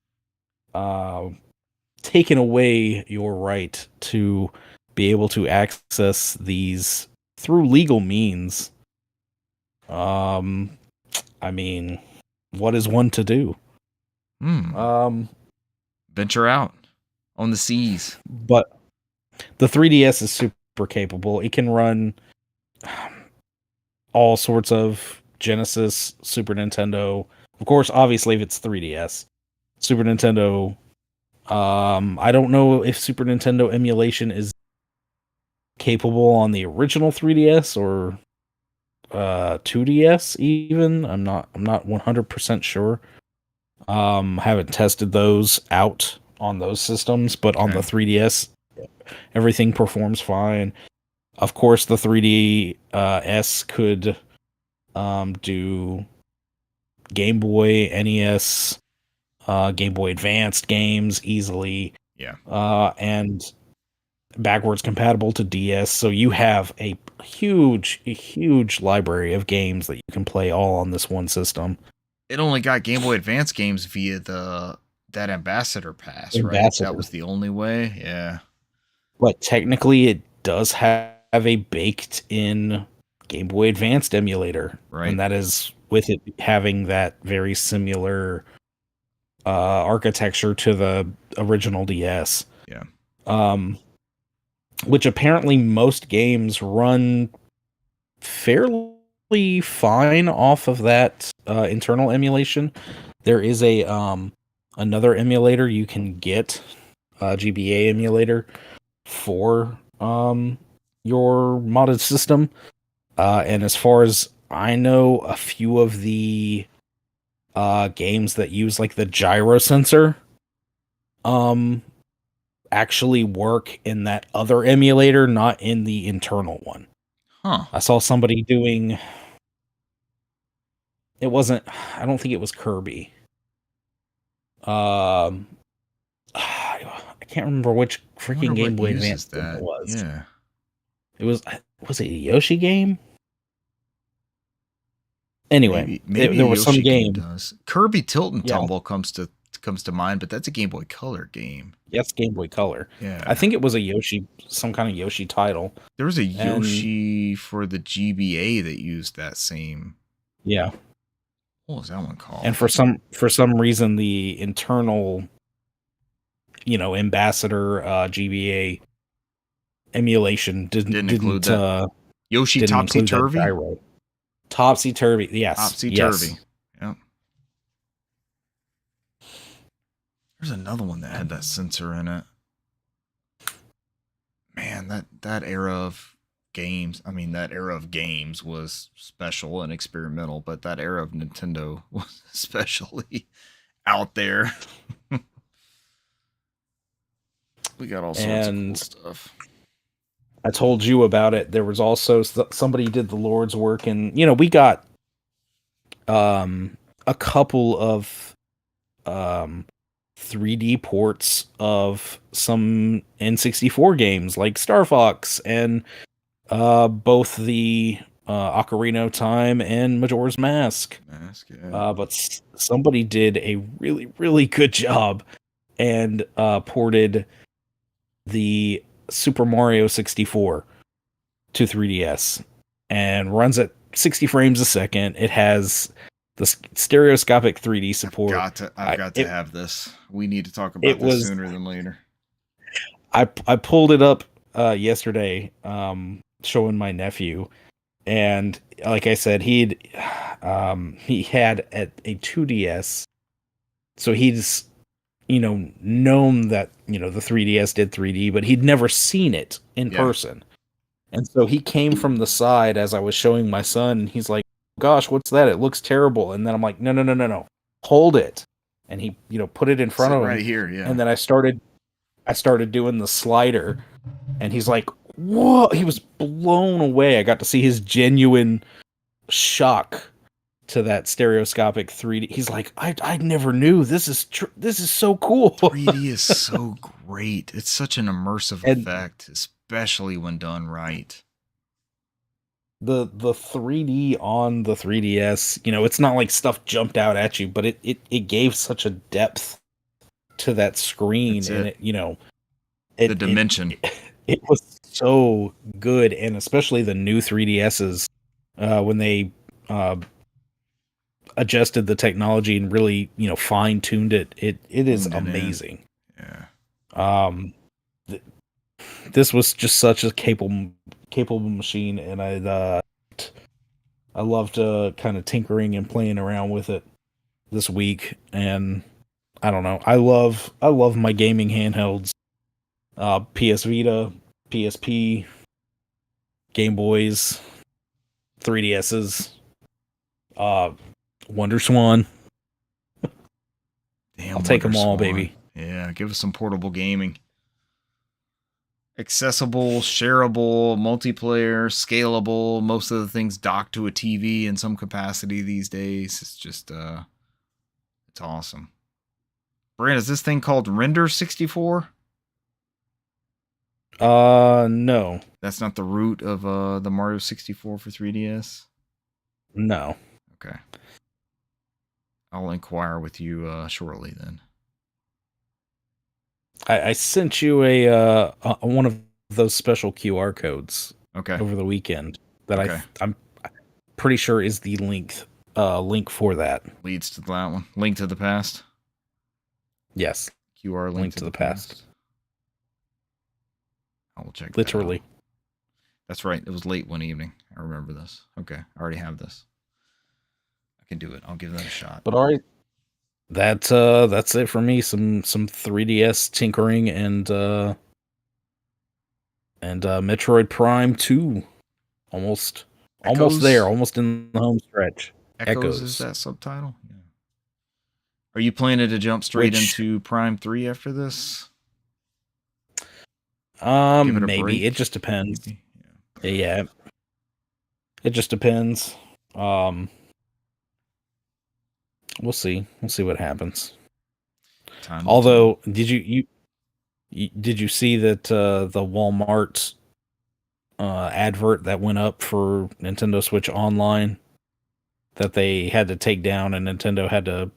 taken away your right to be able to access these through legal means, I mean, what is one to do? Venture out on the seas. But the 3DS is super capable. It can run all sorts of Genesis, Super Nintendo. Of course, obviously, if it's 3DS, Super Nintendo. I don't know if Super Nintendo emulation is capable on the original 3DS or 2DS even. I'm not 100% sure. Haven't tested those out on those systems, but on the 3DS, everything performs fine. Of course, the 3DS could do Game Boy, NES, Game Boy Advanced games easily. Yeah. And backwards compatible to DS, so you have a huge library of games that you can play all on this one system. It only got Game Boy Advance games via that Ambassador Pass, right? That was the only way, yeah. But technically, it does have a baked-in Game Boy Advanced emulator, right? And that is with it having that very similar architecture to the original DS. Yeah. Which apparently most games run fairly fine off of that internal emulation. There is a another emulator you can get, GBA emulator for your modded system. And as far as I know, a few of the games that use like the gyro sensor actually work in that other emulator, not in the internal one. Huh. I saw somebody doing. It wasn't. I don't think it was Kirby. I can't remember which freaking Game Boy Advance game it was. Yeah. It was. Was it a Yoshi game? Anyway, maybe there a was some Yoshi game. does. Kirby Tilt and Yeah. Tumble comes to mind, but that's a Game Boy Color game. Yes, Game Boy Color. Yeah. I think it was a Yoshi, some kind of Yoshi title. There was a Yoshi for the GBA that used that same. Yeah. What was that one called? And for some reason, the internal, Ambassador GBA emulation didn't include that. Yoshi didn't Topsy include that Turvy. gyro. Topsy Turvy, yes. Topsy yes. Turvy. Yep. There's another one that had that sensor in it. Man, that era of games. I mean, that era of games was special and experimental, but that era of Nintendo was especially out there. We got all sorts of cool stuff. I told you about it. There was also somebody did the Lord's work, and we got a couple of 3D ports of some N64 games like Star Fox and both the Ocarina of Time and Majora's Mask. But somebody did a really, really good job and ported the Super Mario 64 to 3DS and runs at 60 frames a second. It has the stereoscopic 3D support. I've got to have this. We need to talk about this sooner than later. I pulled it up yesterday, showing my nephew, and like I said, he had a 2DS, so he's known that the 3DS did 3D, but he'd never seen it in person. And so he came from the side as I was showing my son, and he's like, "Gosh, what's that? It looks terrible." And then I'm like, "No. Hold it." And he, put it in front of him right here, yeah. And then I started doing the slider, and he's like, "Whoa." He was blown away. I got to see his genuine shock to that stereoscopic 3D. He's like, I never knew. This is so cool. 3D is so great. It's such an immersive effect, especially when done right. The 3D on the 3DS, it's not like stuff jumped out at you, but it gave such a depth to that screen. And the dimension. It was so good. And especially the new 3DSs, when they adjusted the technology and really fine-tuned it is amazing. Yeah. This was just such a capable machine, and I loved kind of tinkering and playing around with it this week. And I don't know, I love my gaming handhelds, PS Vita, PSP, Game Boys, 3DSs, Wonder Swan. Damn, I'll take them all, Swan. baby. Yeah, give us some portable gaming. Accessible, shareable, multiplayer, scalable. Most of the things dock to a TV in some capacity these days. It's just, it's awesome. Brand, is this thing called Render 64? No. That's not the root of the Mario 64 for 3DS? No. Okay. I'll inquire with you shortly then. I sent you a one of those special QR codes over the weekend that I'm pretty sure is the link for that. Leads to that one. Link to the past. Yes, QR link to the past. I will check that literally. out. That's right. It was late one evening. I remember this. Okay, I already have this. I can do it. I'll give that a shot. But all right, that's it for me. Some 3DS tinkering and Metroid Prime 2. Almost there, almost in the home stretch. Echoes is that subtitle? Yeah. Are you planning to jump straight into Prime 3 after this? Give it a Maybe. break? It just depends. Maybe. Yeah. It just depends. We'll see. We'll see what happens. Although, did you see that the Walmart advert that went up for Nintendo Switch Online that they had to take down, and Nintendo had to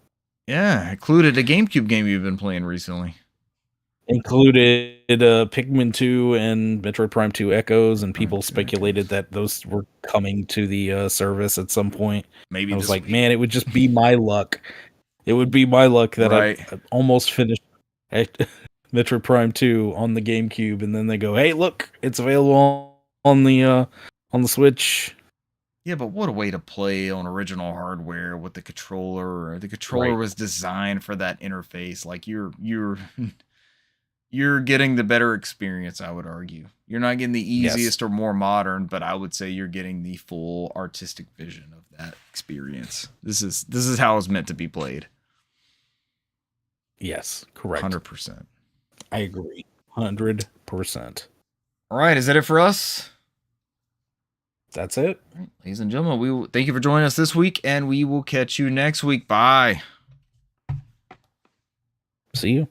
included a GameCube game you've been playing recently. Included Pikmin 2 and Metroid Prime 2 Echoes, and people speculated that those were coming to the service at some point. Maybe I was like, man, it would just be my luck. It would be my luck that I almost finished Metroid Prime 2 on the GameCube, and then they go, hey, look, it's available on the Switch. Yeah, but what a way to play on original hardware with the controller. The controller was designed for that interface. Like you're getting the better experience, I would argue. You're not getting the easiest or more modern, but I would say you're getting the full artistic vision of that experience. This is how it's meant to be played. Yes, correct. 100%. I agree. 100%. All right, is that it for us? That's it. All right, ladies and gentlemen, thank you for joining us this week, and we will catch you next week. Bye. See you.